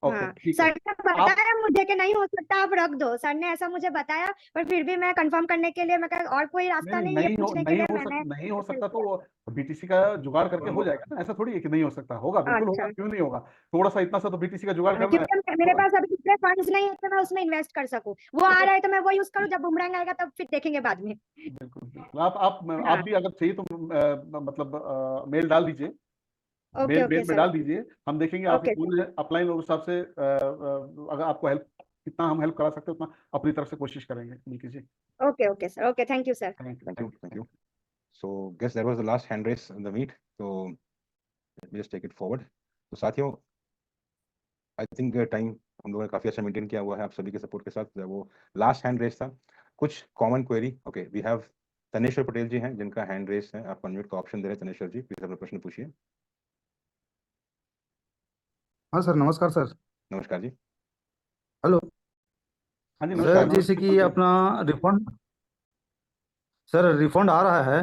हाँ, सर ने बताया मुझे कि नहीं हो सकता, आप रख दो, सर ने ऐसा मुझे बताया, पर फिर भी मैं कंफर्म करने के लिए, मैं कहा और कोई रास्ता नहीं है पूछने के लिए, मैंने नहीं हो सकता तो BTC का जुगाड़ करके हो जाएगा ना, ऐसा थोड़ी है कि नहीं हो सकता, होगा, बिल्कुल होगा, क्यों नहीं होगा। थोड़ा सा इतना सा तो BTC का जुगाड़ करना है। मेरे पास अभी इतने फंड्स नहीं है तो मैं उसमें इन्वेस्ट कर सकूं, वो आ रहा है तो मैं वो यूज करूं, जब बुमरैंग आएगा तब फिर देखेंगे बाद में। बिल्कुल, आप भी अगर चाहिए तो मतलब मेल डाल दीजिए, मेल में डाल दीजिए, हम देखेंगे आपके पूरे अपलाइन और हिसाब से अगर आपको कितना हम हेल्प करा सकते हैं उतना अपनी तरफ से कोशिश करेंगे। बिल्कुल जी, okay sir, okay, thank you sir, thank you. So guess that was the last hand raise in the meet, तो let me just take it forward. तो साथियों, आई थिंक टाइम हम लोगों ने काफी अच्छा मेंटेन किया हुआ है आप सभी के सपोर्ट के साथ। वो लास्ट हैंड रेस था, कुछ common query. Okay, we have Taneshwar Patel ji हैं जिनका हैंड रेस है, आप अनम्यूट का ऑप्शन दे रहे हैं। तनेश्वर जी, प्लीज अपना प्रश्न पूछिए। हाँ सर, नमस्कार सर। नमस्कार जी। हेलो हाँ जी, सर, जैसे कि अपना सर रिफंड आ रहा है,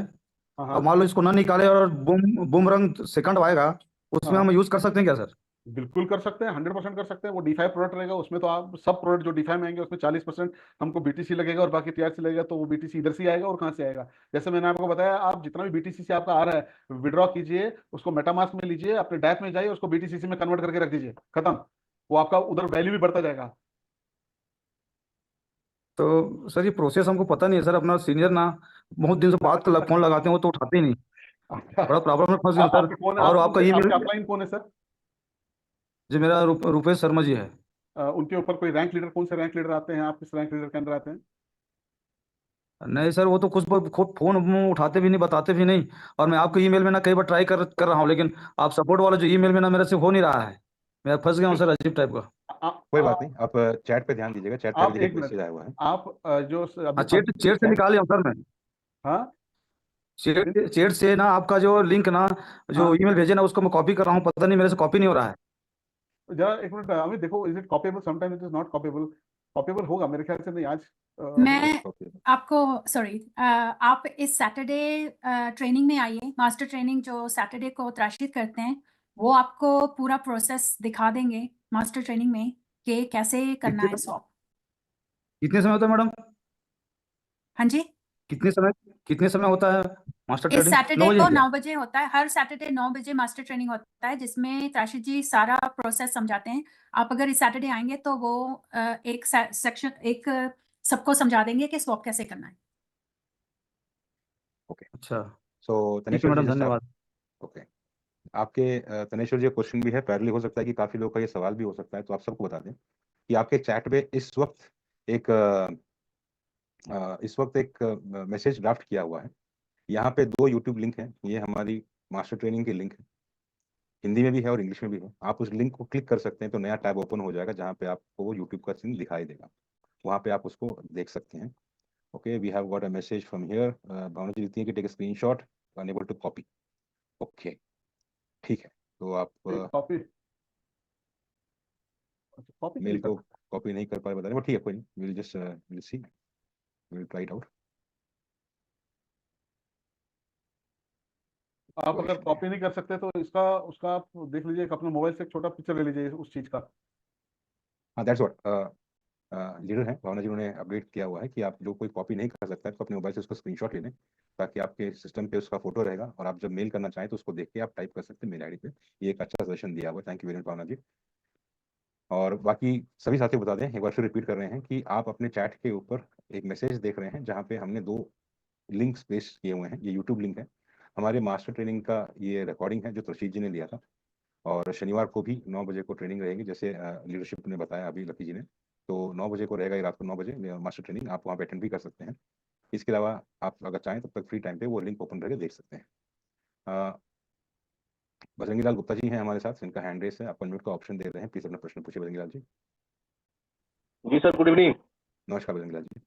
हाँ अब हाँ मान लो इसको ना निकाले और बूमरंग सेकंड आएगा, उसमें हाँ हम यूज कर सकते हैं क्या सर? बिल्कुल कर सकते हैं, 100% कर सकते हैं। वो D5 प्रोडक्ट रहेगा, उसमें तो आप सब प्रोडक्ट जो D5 में आएंगे उसमें 40% हमको BTC लगेगा और बाकी TRC लगेगा, तो वो BTC इधर से ही आएगा। और कहाँ से आएगा? जैसे मैंने आपको बताया, आप जितना भी BTC से आपका आ रहा है विड्रॉ कीजिए, उसको मेटामास्क में लीजिए, अपने डैप में जाइए, उसको BTC में कन्वर्ट करके रख दीजिए, खत्म। वो आपका उधर वैल्यू भी बढ़ता जाएगा। तो सर ये प्रोसेस हमको पता नहीं है सर, अपना सीनियर ना बहुत दिन से बात कर फोन लगाते हैं, वो तो उठाते ही नहीं, बड़ा प्रॉब्लम में फंस गया सर। आपके कौन है? और आपके आपका ईमेल, अपलाइन कौन है सर? जी मेरा रुपेश शर्मा जी है। उनके ऊपर कोई रैंक लीडर, कौन से रैंक लीडर आते हैं? आप किस रैंक लीडर के अंदर आते हैं? नहीं सर, वो तो खुद फोन उठाते भी नहीं, बताते भी नहीं। और मैं आपके ईमेल में ना कई बार ट्राई कर रहा हूँ, लेकिन आप सपोर्ट वाला जो ईमेल में ना मेरे से हो नहीं रहा है, मैं फंस गया हूँ सर अजीब टाइप का। कोई बात नहीं, आप चैट पे ध्यान दीजिएगा, चैट पे आप अभी देखिए एक मिनट, मैसेज आया हुआ है। आप जो हाँ चेट से निकाले हूँ सर मैं, हाँ चेट से ना आपका जो लिंक ना जो हाँ ईमेल भेजे ना उसको मैं कॉपी कर रहा हूँ, पता नहीं मेरे से कॉपी नहीं हो रहा है। जरा एक मिनट अमित देखो, is it copyable? Sometime it is not copyable. Copyable होगा मेरे ख्याल से, नहीं आज मैं आपको सॉरी, आप इस सैटरडे ट्रेनिंग में आइए, मास्टर ट्रेनिंग जो सैटरडे को त्राशिद करते हैं, वो आपको पूरा प्रोसेस दिखा देंगे मास्टर ट्रेनिंग में कि कैसे करना है स्वैप। कितने समय होता है मैडम? हाँ जी, कितने समय होता है मास्टर इस ट्रेनिंग? सैटरडे 9 बजे को क्या? 9 बजे होता है, हर सैटरडे 9 बजे मास्टर ट्रेनिंग होता है, जिसमें त्राशिद जी सारा प्रोसेस समझाते हैं। आप अगर इस सैटरडे आएंगे तो वो एक सेक्शन एक सबको समझा देंगे कि स्वैप कैसे करना है। ओके, अच्छा सो ठीक है मैडम, धन्यवाद। ओके, आपके तनेश्वर जी क्वेश्चन भी है, पैरेलली हो सकता है कि काफी लोग का ये सवाल भी हो सकता है, तो आप सबको बता दें कि आपके चैट पे इस वक्त एक मैसेज ड्राफ्ट किया हुआ है। यहाँ पे 2 यूट्यूब लिंक हैं, ये हमारी मास्टर ट्रेनिंग के लिंक है, हिंदी में भी है और इंग्लिश में भी है। आप उस लिंक को क्लिक कर सकते हैं तो नया टैब ओपन हो जाएगा जहाँ पे आपको वो यूट्यूब का सीन दिखाई देगा, वहाँ पे आप उसको देख सकते हैं। Okay, we have got a message from here, Bhavna ji लिखती है कि take a screenshot, unable to copy. Okay ठीक है, तो आप कॉपी कॉपी मेल को कॉपी नहीं कर पा रहे बता रहे, ठीक है कोई नहीं, will just will see, will try it out. आप अगर कॉपी नहीं कर सकते तो इसका उसका आप देख लीजिए, एक अपने मोबाइल से एक छोटा पिक्चर ले लीजिए उस चीज का। हाँ दैट्स व्हाट लीडर है भावना जी, उन्होंने अपडेट किया हुआ है कि आप जो कोई कॉपी नहीं कर सकता है तो अपने मोबाइल से उसका स्क्रीनशॉट ले लें, ताकि आपके सिस्टम पे उसका फोटो रहेगा और आप जब मेल करना चाहें तो उसको देख के आप टाइप कर सकते हैं मेल आईडी पे। ये एक अच्छा सजेशन दिया हुआ है, थैंक यू वेरी मच भावना जी। और बाकी सभी साथियों बता दें, एक बार फिर रिपीट कर रहे हैं कि आप अपने चैट के ऊपर एक मैसेज देख रहे हैं जहाँ पे हमने 2 लिंक्स पेस्ट किए हुए हैं। ये यूट्यूब लिंक है, हमारे मास्टर ट्रेनिंग का ये रिकॉर्डिंग है जो त्रशीद जी ने लिया था, और शनिवार को भी 9 बजे को ट्रेनिंग रहेगी, जैसे लीडरशिप ने बताया अभी लकी जी ने, तो 9 बजे को रहेगा, ये रात को 9 बजे मास्टर ट्रेनिंग, आप वहाँ पे अटेंड भी कर सकते हैं। इसके अलावा आप अगर चाहें तब तक फ्री टाइम पे वो लिंक ओपन करके देख सकते हैं। बजरंगी लाल गुप्ता जी हैं हमारे साथ, इनका हैंड रेस है, आप अनम्यूट का ऑप्शन दे रहे हैं, प्लीज अपना प्रश्न पूछिए बजरंगी लाल जी। जी सर, गुड इवनिंग। नमस्कार बजरंगी लाल जी।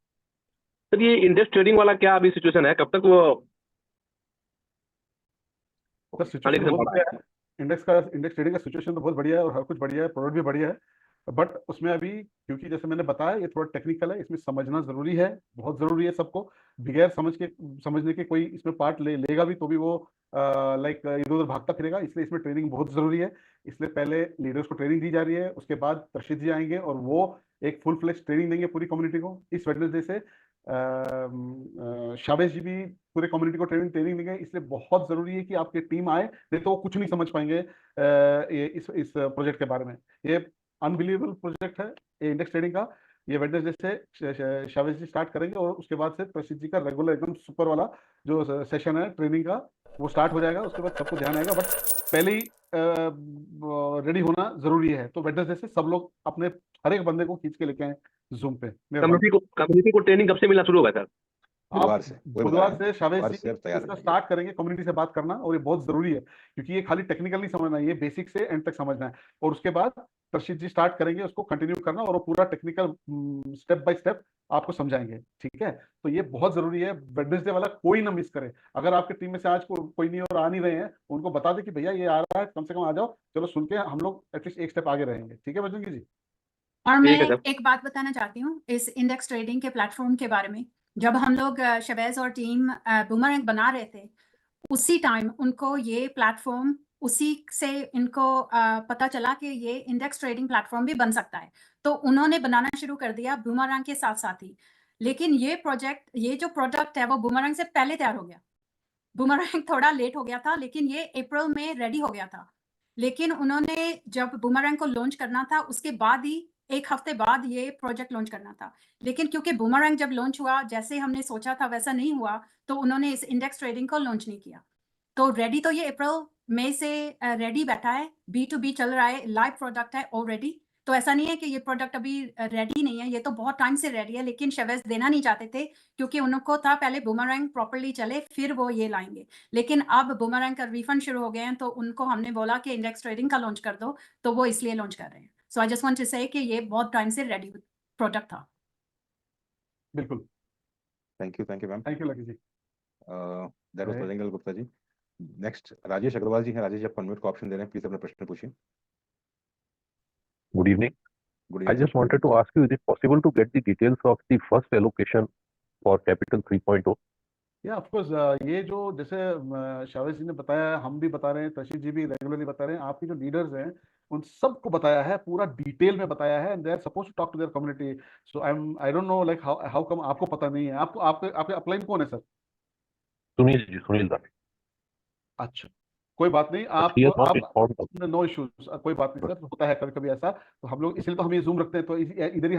सर ये इंडेक्स ट्रेडिंग वाला क्या अभी सिचुएशन है, कब तक वो सिचुएशन बहुत बढ़िया है? इंडेक्स ट्रेडिंग का सिचुएशन तो बहुत बढ़िया है और हर कुछ बढ़िया है, प्रोडक्ट भी बढ़िया है, बट उसमें अभी क्योंकि जैसे मैंने बताया ये थोड़ा टेक्निकल है, इसमें समझना जरूरी है, बहुत जरूरी है सबको। बगैर समझने के कोई इसमें पार्ट लेगा भी तो भी वो लाइक इधर उधर भागता फिरेगा, इसलिए इसमें ट्रेनिंग बहुत जरूरी है। इसलिए पहले लीडर्स को ट्रेनिंग दी जा रही है, उसके बाद त्रशीद जी आएंगे और वो एक फुल फ्लेज ट्रेनिंग देंगे पूरी कम्युनिटी को। इस वेडनेसडे से शावेश जी भी पूरे कम्युनिटी को ट्रेनिंग देंगे, इसलिए बहुत जरूरी है कि आपकी टीम आए, नहीं तो वो कुछ नहीं समझ पाएंगे इस प्रोजेक्ट के बारे में। ये अनबिलीवेबल प्रोजेक्ट है ये इंडेक्स ट्रेडिंग का। ये वेडनेसडे से शावेश जी स्टार्ट करेंगे और उसके बाद से प्रसिद्ध जी का रेगुलर एकदम सुपर वाला जो सेशन है ट्रेनिंग का वो स्टार्ट हो जाएगा। उसके बाद सबको ध्यान आएगा, बट पहले ही रेडी होना जरूरी है। तो वेडनेसडे से सब लोग अपने हर एक बंदे को खींच के लेके आए जूम पे। कम्युनिटी को ट्रेनिंग कब से मिलना शुरू होगा सर? बुधवार से शावेश जी इसका स्टार्ट करेंगे कम्युनिटी से बात करना, और ये बहुत जरूरी है क्योंकि ये खाली टेक्निकल नहीं समझना है, ये बेसिक से एंड तक समझना है। और उसके बाद प्रशिद जी स्टार्ट करेंगे उसको कंटिन्यू करना, और वो पूरा टेक्निकल स्टेप बाय स्टेप आपको समझाएंगे, ठीक है? तो ये बहुत जरूरी है, वेडनेसडे वाला कोई ना मिस करे। अगर आपकी टीम में से आज कोई नहीं और आ नहीं रहे हैं, उनको बता दे कि भैया ये आ रहा है, कम से कम आ जाओ, चलो सुन के हम लोग एटलीस्ट एक स्टेप आगे रहेंगे, ठीक है बजरंगी जी? और मैं एक बात बताना चाहती हूँ इस इंडेक्स ट्रेडिंग के प्लेटफॉर्म के बारे में। जब हम लोग शवेज और टीम बूमरैंग बना रहे थे, उसी टाइम उनको ये प्लेटफॉर्म, उसी से इनको पता चला कि ये इंडेक्स ट्रेडिंग प्लेटफॉर्म भी बन सकता है, तो उन्होंने बनाना शुरू कर दिया बूमरैंग के साथ साथ ही। लेकिन ये जो प्रोडक्ट है वो बूमरैंग से पहले तैयार हो गया। बूमरैंग थोड़ा लेट हो गया था, लेकिन ये अप्रैल में रेडी हो गया था। लेकिन उन्होंने जब बूमरैंग को लॉन्च करना था, उसके बाद ही 1 हफ्ते बाद ये प्रोजेक्ट लॉन्च करना था। लेकिन क्योंकि बूमरैंग जब लॉन्च हुआ, जैसे हमने सोचा था वैसा नहीं हुआ, तो उन्होंने इस इंडेक्स ट्रेडिंग को लॉन्च नहीं किया। तो रेडी तो ये अप्रैल मई से रेडी बैठा है, B2B चल रहा है, लाइव प्रोडक्ट है ऑलरेडी। तो ऐसा नहीं है कि ये प्रोडक्ट अभी रेडी नहीं है, ये तो बहुत टाइम से रेडी है, लेकिन शवेज देना नहीं चाहते थे क्योंकि उनको था पहले बूमरैंग प्रॉपर्ली चले फिर वो ये लाएंगे। लेकिन अब बूमरैंग का रिफंड शुरू हो गए हैं, तो उनको हमने बोला कि इंडेक्स ट्रेडिंग का लॉन्च कर दो, तो वो इसलिए लॉन्च कर रहे हैं। सो आई जस्ट वांट टू से कि ये बहुत टाइम से रेडी प्रोडक्ट था। बिल्कुल। Thank you ma'am. Thank you Lucky ji. That was Bajrang Gupta ji. Next Rajesh Agarwal ji हैं। राजेश जी, आप अनम्यूट को ऑप्शन दे रहे हैं, प्लीज अपना प्रश्न पूछिए। Good evening. Good I evening just wanted to ask you, is it possible to get the details of the first allocation for Capital 3.0? या ऑफ कोर्स ये जो जैसे शावेज जी ने बताया, हम भी बता रहे हैं, तशीद जी भी रेगुलरली बता रहे हैं, आपके जो लीडर्स हैं उन सबको बताया है, पूरा डिटेल में बताया है, and they are suppose to talk to their community. So I don't know like how come आपको पता नहीं है। आपको आपके अपलाइन कौन है सर? Sunil Dani. अच्छा, कोई बात नहीं, But he has not informed us. No issues, कोई बात नहीं सर, होता है कभी कभी ऐसा। तो हम लोग इसलिए तो हम ये जूम रखते हैं, तो इधर ही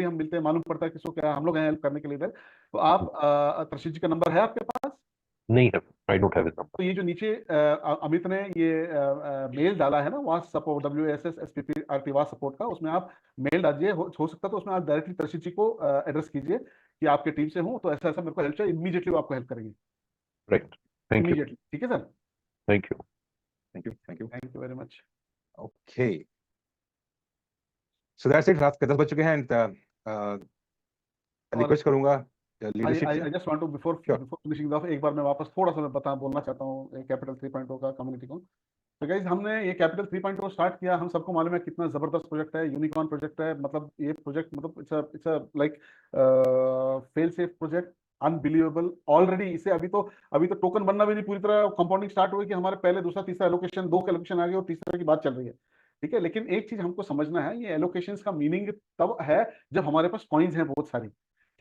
हम मिलते हैं, मालूम पड़ता है किसको क्या, हम लोग हैं हेल्प करने के लिए इधर। तो आप तशीद जी का नंबर है आपके पास? नहीं है, I don't have his number. तो ये जो नीचे अमित ने ये मेल डाला है ना, वास सपोर्ट WSSSPPRT वास सपोर्ट का, उसमें आप मेल डालिए, हो सकता है तो उसमें आप डायरेक्टली तशीद जी को एड्रेस कीजिए कि आपके टीम से हूँ, तो ऐसा ऐसा मेरे को हेल्प चाहिए, इमीडिएटली वो आपको हेल्प करेंगे। Right. Thank you. इमीडिएटली, ठीक है sir? Thank you. Thank you very much. Okay, so that's it. रात के 10 बज चुके हैं एंड रिक्वेस्ट करूंगा लीडरशिप आई से। Just want to before finishing off, एक बार मैं वापस थोड़ा सा बोलना चाहता हूँ कैपिटल 3.0 का कम्युनिटी को। तो गाइस, हमने ये कैपिटल 3.0 स्टार्ट किया, हम सबको मालूम है कितना जबरदस्त प्रोजेक्ट है, यूनिकॉर्न प्रोजेक्ट है। मतलब ये प्रोजेक्ट मतलब it's a like fail safe project, unbelievable. Already इसे अभी तो टोकन बनना भी नहीं, पूरी तरह कंपाउंडिंग स्टार्ट हुई कि हमारे पहले दूसरा तीसरा एलोकेशन, 2 एलोकेशन आ गए और तीसरे की बात चल रही है, ठीक है। लेकिन एक चीज हमको समझना है, ये एलोकेशंस का मीनिंग तब है जब हमारे पास कॉइन्स हैं बहुत सारी,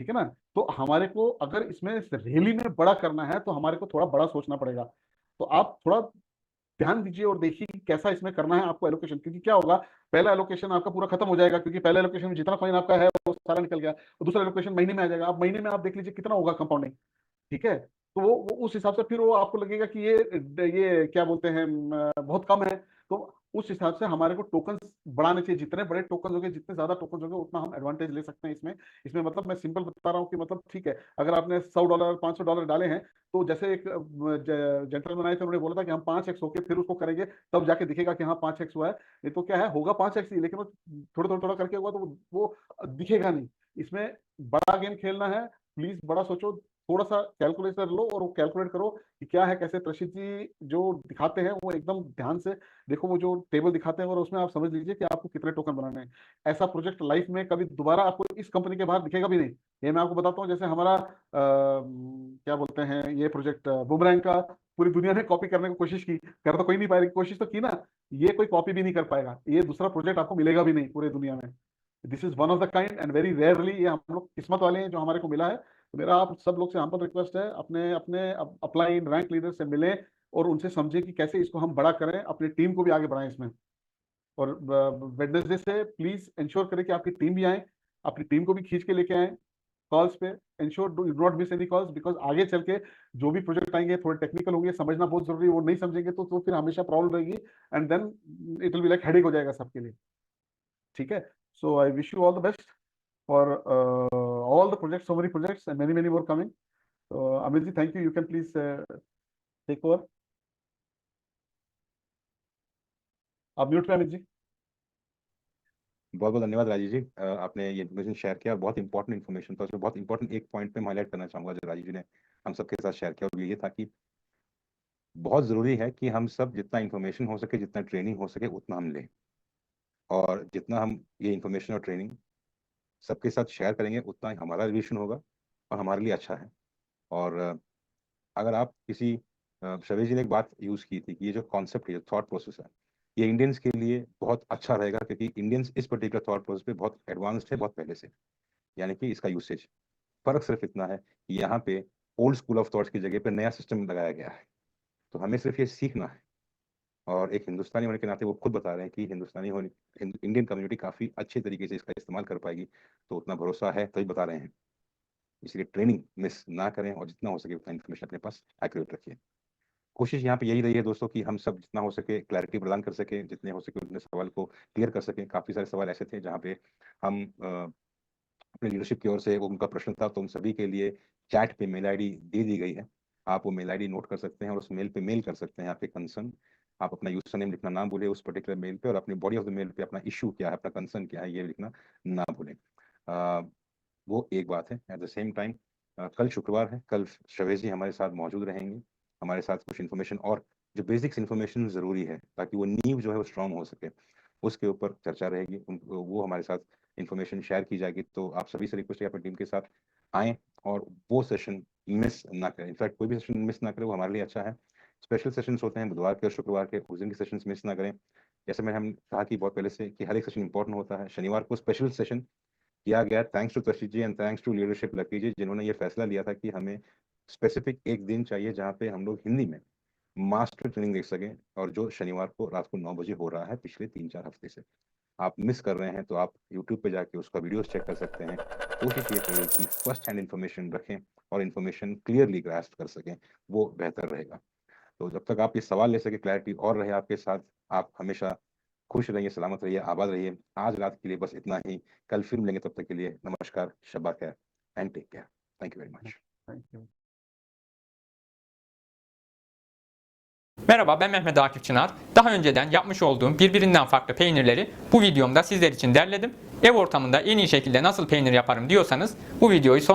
ठीक है ना। तो हमारे को अगर इसमें रैली में बड़ा करना है तो हमारे को थोड़ा बड़ा सोचना पड़ेगा। तो आप थोड़ा ध्यान दीजिए और देखिए कि कैसा इसमें करना है आपको एलोकेशन, क्योंकि क्या होगा, पहला एलोकेशन आपका पूरा खत्म हो जाएगा, क्योंकि पहले एलोकेशन में जितना कॉइन आपका है वो सारा निकल गया, और दूसरा एलोकेशन महीने में आ जाएगा। आप महीने में आप देख लीजिए कितना होगा कंपाउंडिंग, ठीक है। तो वो उस हिसाब से फिर वो आपको लगेगा कि ये क्या बोलते हैं, बहुत कम है। तो उस हिसाब से हमारे को टोकन बढ़ाने चाहिए, जितने बड़े टोकन होंगे, जितने ज्यादा टोकन होंगे, उतना हम एडवांटेज ले सकते हैं इसमें मतलब मैं सिंपल बता रहा हूँ कि मतलब ठीक है, अगर आपने $100 $500 डाले हैं, तो जैसे एक जेंटलमैन आए थे, उन्होंने बोला था कि हम 5x होके फिर उसको करेंगे, तब जाके दिखेगा कि हाँ 5x हुआ है। नहीं तो क्या है, होगा 5x ही, लेकिन वो थोड़ा करके हुआ तो वो दिखेगा नहीं। इसमें बड़ा गेम खेलना है, प्लीज बड़ा सोचो, थोड़ा सा कैलकुलेटर लो और वो कैलकुलेट करो कि क्या है कैसे। प्रशिद जी जो दिखाते हैं वो एकदम ध्यान से देखो, वो जो टेबल दिखाते हैं और उसमें आप समझ लीजिए कि आपको कितने टोकन बनाने हैं। ऐसा प्रोजेक्ट लाइफ में कभी दोबारा आपको इस कंपनी के बाहर दिखेगा भी नहीं। ये मैं आपको बताता हूँ, जैसे हमारा क्या बोलते हैं, ये प्रोजेक्ट बूमरैंग का पूरी दुनिया ने कॉपी करने की कोशिश की, कर तो कोई नहीं पाएगी, कोशिश तो की ना, ये कोई कॉपी भी नहीं कर पाएगा, ये दूसरा प्रोजेक्ट आपको मिलेगा भी नहीं पूरी दुनिया में। This is one of the kind and very rarely, ये हम लोग किस्मत वाले हैं जो हमारे को मिला है। तो मेरा आप सब लोग से यहाँ पर रिक्वेस्ट है, अपने अपने अपलाइन रैंक लीडर से मिलें और उनसे समझे कि कैसे इसको हम बड़ा करें, अपनी टीम को भी आगे बढ़ाएं इसमें। और वेडनेसडे से प्लीज इंश्योर करें कि आपकी टीम भी आए, अपनी टीम को भी खींच के लेके आए कॉल्स पे। Ensure do not miss any calls, because आगे चल के जो भी प्रोजेक्ट आएंगे थोड़े टेक्निकल होंगे, समझना बहुत जरूरी है, वो नहीं समझेंगे तो फिर हमेशा प्रॉब्लम रहेगी, and then it will be like headache हो जाएगा सबके लिए, ठीक है। So I wish you all the best for all the projects, so many projects and many more coming. So Amit ji, thank you. You can please take over. आप म्यूट पे अमित जी। बहुत बहुत धन्यवाद राजीव जी, आपने ये इन्फॉर्मेशन शेयर किया, बहुत इंपॉर्टेंट इन्फॉर्मेशन था। उसमें बहुत इंपॉर्टेंट एक पॉइंट पे मैं हाईलाइट करना चाहूंगा जो राजीव जी ने हम सबके साथ शेयर किया, और ये था कि बहुत ज़रूरी है कि हम सब जितना इन्फॉर्मेशन हो सके, जितना ट्रेनिंग हो सके, उतना हम लें, और जितना हम ये इन्फॉर्मेशन और ट्रेनिंग सबके साथ शेयर करेंगे, उतना ही हमारा रिविजन होगा और हमारे लिए अच्छा है। और अगर आप किसी शवेज जी ने एक बात यूज़ की थी कि ये जो कॉन्सेप्ट है, जो थॉट प्रोसेस है, ये इंडियंस के लिए बहुत अच्छा रहेगा, क्योंकि इंडियंस इस पर्टिकुलर थॉट प्रोसेस पे बहुत एडवांस्ड है बहुत पहले से, यानी कि इसका यूसेज। फ़र्क सिर्फ इतना है कि यहाँ पे ओल्ड स्कूल ऑफ थॉट्स की जगह पे नया सिस्टम लगाया गया है। तो हमें सिर्फ ये सीखना है, और एक हिंदुस्तानी होने के नाते वो खुद बता रहे हैं कि हिंदुस्तानी होने इंडियन कम्युनिटी काफ़ी अच्छे तरीके से इसका इस्तेमाल कर पाएगी, तो उतना भरोसा है तभी बता रहे हैं। इसलिए ट्रेनिंग मिस ना करें और जितना हो सके उतना इन्फॉर्मेशन अपने पास एक्यूरेट रखिए। कोशिश यहाँ पे यही रही है दोस्तों कि हम सब जितना हो सके क्लैरिटी प्रदान कर सकें, जितने हो सके उतने सवाल को क्लियर कर सकें। काफ़ी सारे सवाल ऐसे थे जहाँ पे हम अपने लीडरशिप की ओर से वो उनका प्रश्न था, तो उन सभी के लिए चैट पे मेल आईडी दे दी गई है। आप वो मेल आईडी नोट कर सकते हैं और उस मेल पे मेल कर सकते हैं आपके कंसर्न। आप अपना यूजर नेम लिखना ना भूलें उस पर्टिकुलर मेल पे, और अपनी बॉडी ऑफ द मेल पे अपना इशू क्या है, अपना कंसर्न क्या है, ये लिखना ना भूलें। वो एक बात है। एट द सेम टाइम कल शुक्रवार है, कल शवेज जी हमारे साथ मौजूद रहेंगे, हमारे साथ कुछ इन्फॉर्मेशन और जो बेसिक्स इन्फॉर्मेशन ज़रूरी है ताकि वो नींव जो है वो स्ट्रांग हो सके, उसके ऊपर चर्चा रहेगी। वो हमारे साथ इन्फॉर्मेशन शेयर की जाएगी। तो आप सभी से रिक्वेस्ट है अपनी टीम के साथ आएँ और वो सेशन मिस ना करें। इनफैक्ट कोई भी सेशन मिस ना करें, वो हमारे लिए अच्छा है। स्पेशल सेशंस होते हैं बुधवार के और शुक्रवार के, उस दिन के सेशंस मिस ना करें। जैसे मैंने हम कहा कि बहुत पहले से कि हर एक सेशन इंपॉर्टेंट होता है। शनिवार को स्पेशल सेशन किया गया, thanks to Tashi ji and thanks to leadership Lucky ji, जिन्होंने ये फैसला लिया था कि हमें स्पेसिफिक एक दिन चाहिए जहाँ पे हम लोग हिंदी में मास्टर ट्रेनिंग देख सकें, और जो शनिवार को रात को 9 बजे हो रहा है पिछले 3-4 हफ्ते से। आप मिस कर रहे हैं तो आप यूट्यूब पे जाके उसका वीडियोस चेक कर सकते हैं। कोशिश ये करिए कि फर्स्ट हैंड इन्फॉर्मेशन रखें और इन्फॉर्मेशन क्लियरली ग्रास्प कर सकें, वो बेहतर रहेगा। तो जब तक आप ये सवाल ले सके, क्लैरिटी और रहे आपके साथ, आप हमेशा खुश रहिए, सलामत रहिए, आबाद रहिए। आज रात के लिए बस इतना ही। कल फिर मिलेंगे, तब तक के लिए नमस्कार, शब्बा खैर and take care. Thank you very much. Thank you. Merhaba, ben Mehmet Akif Çınar. Daha önceden yapmış olduğum birbirinden farklı peynirleri bu videomda sizler için derledim. Ev ortamında en iyi şekilde nasıl peynir yaparım diyorsanız bu videoyu son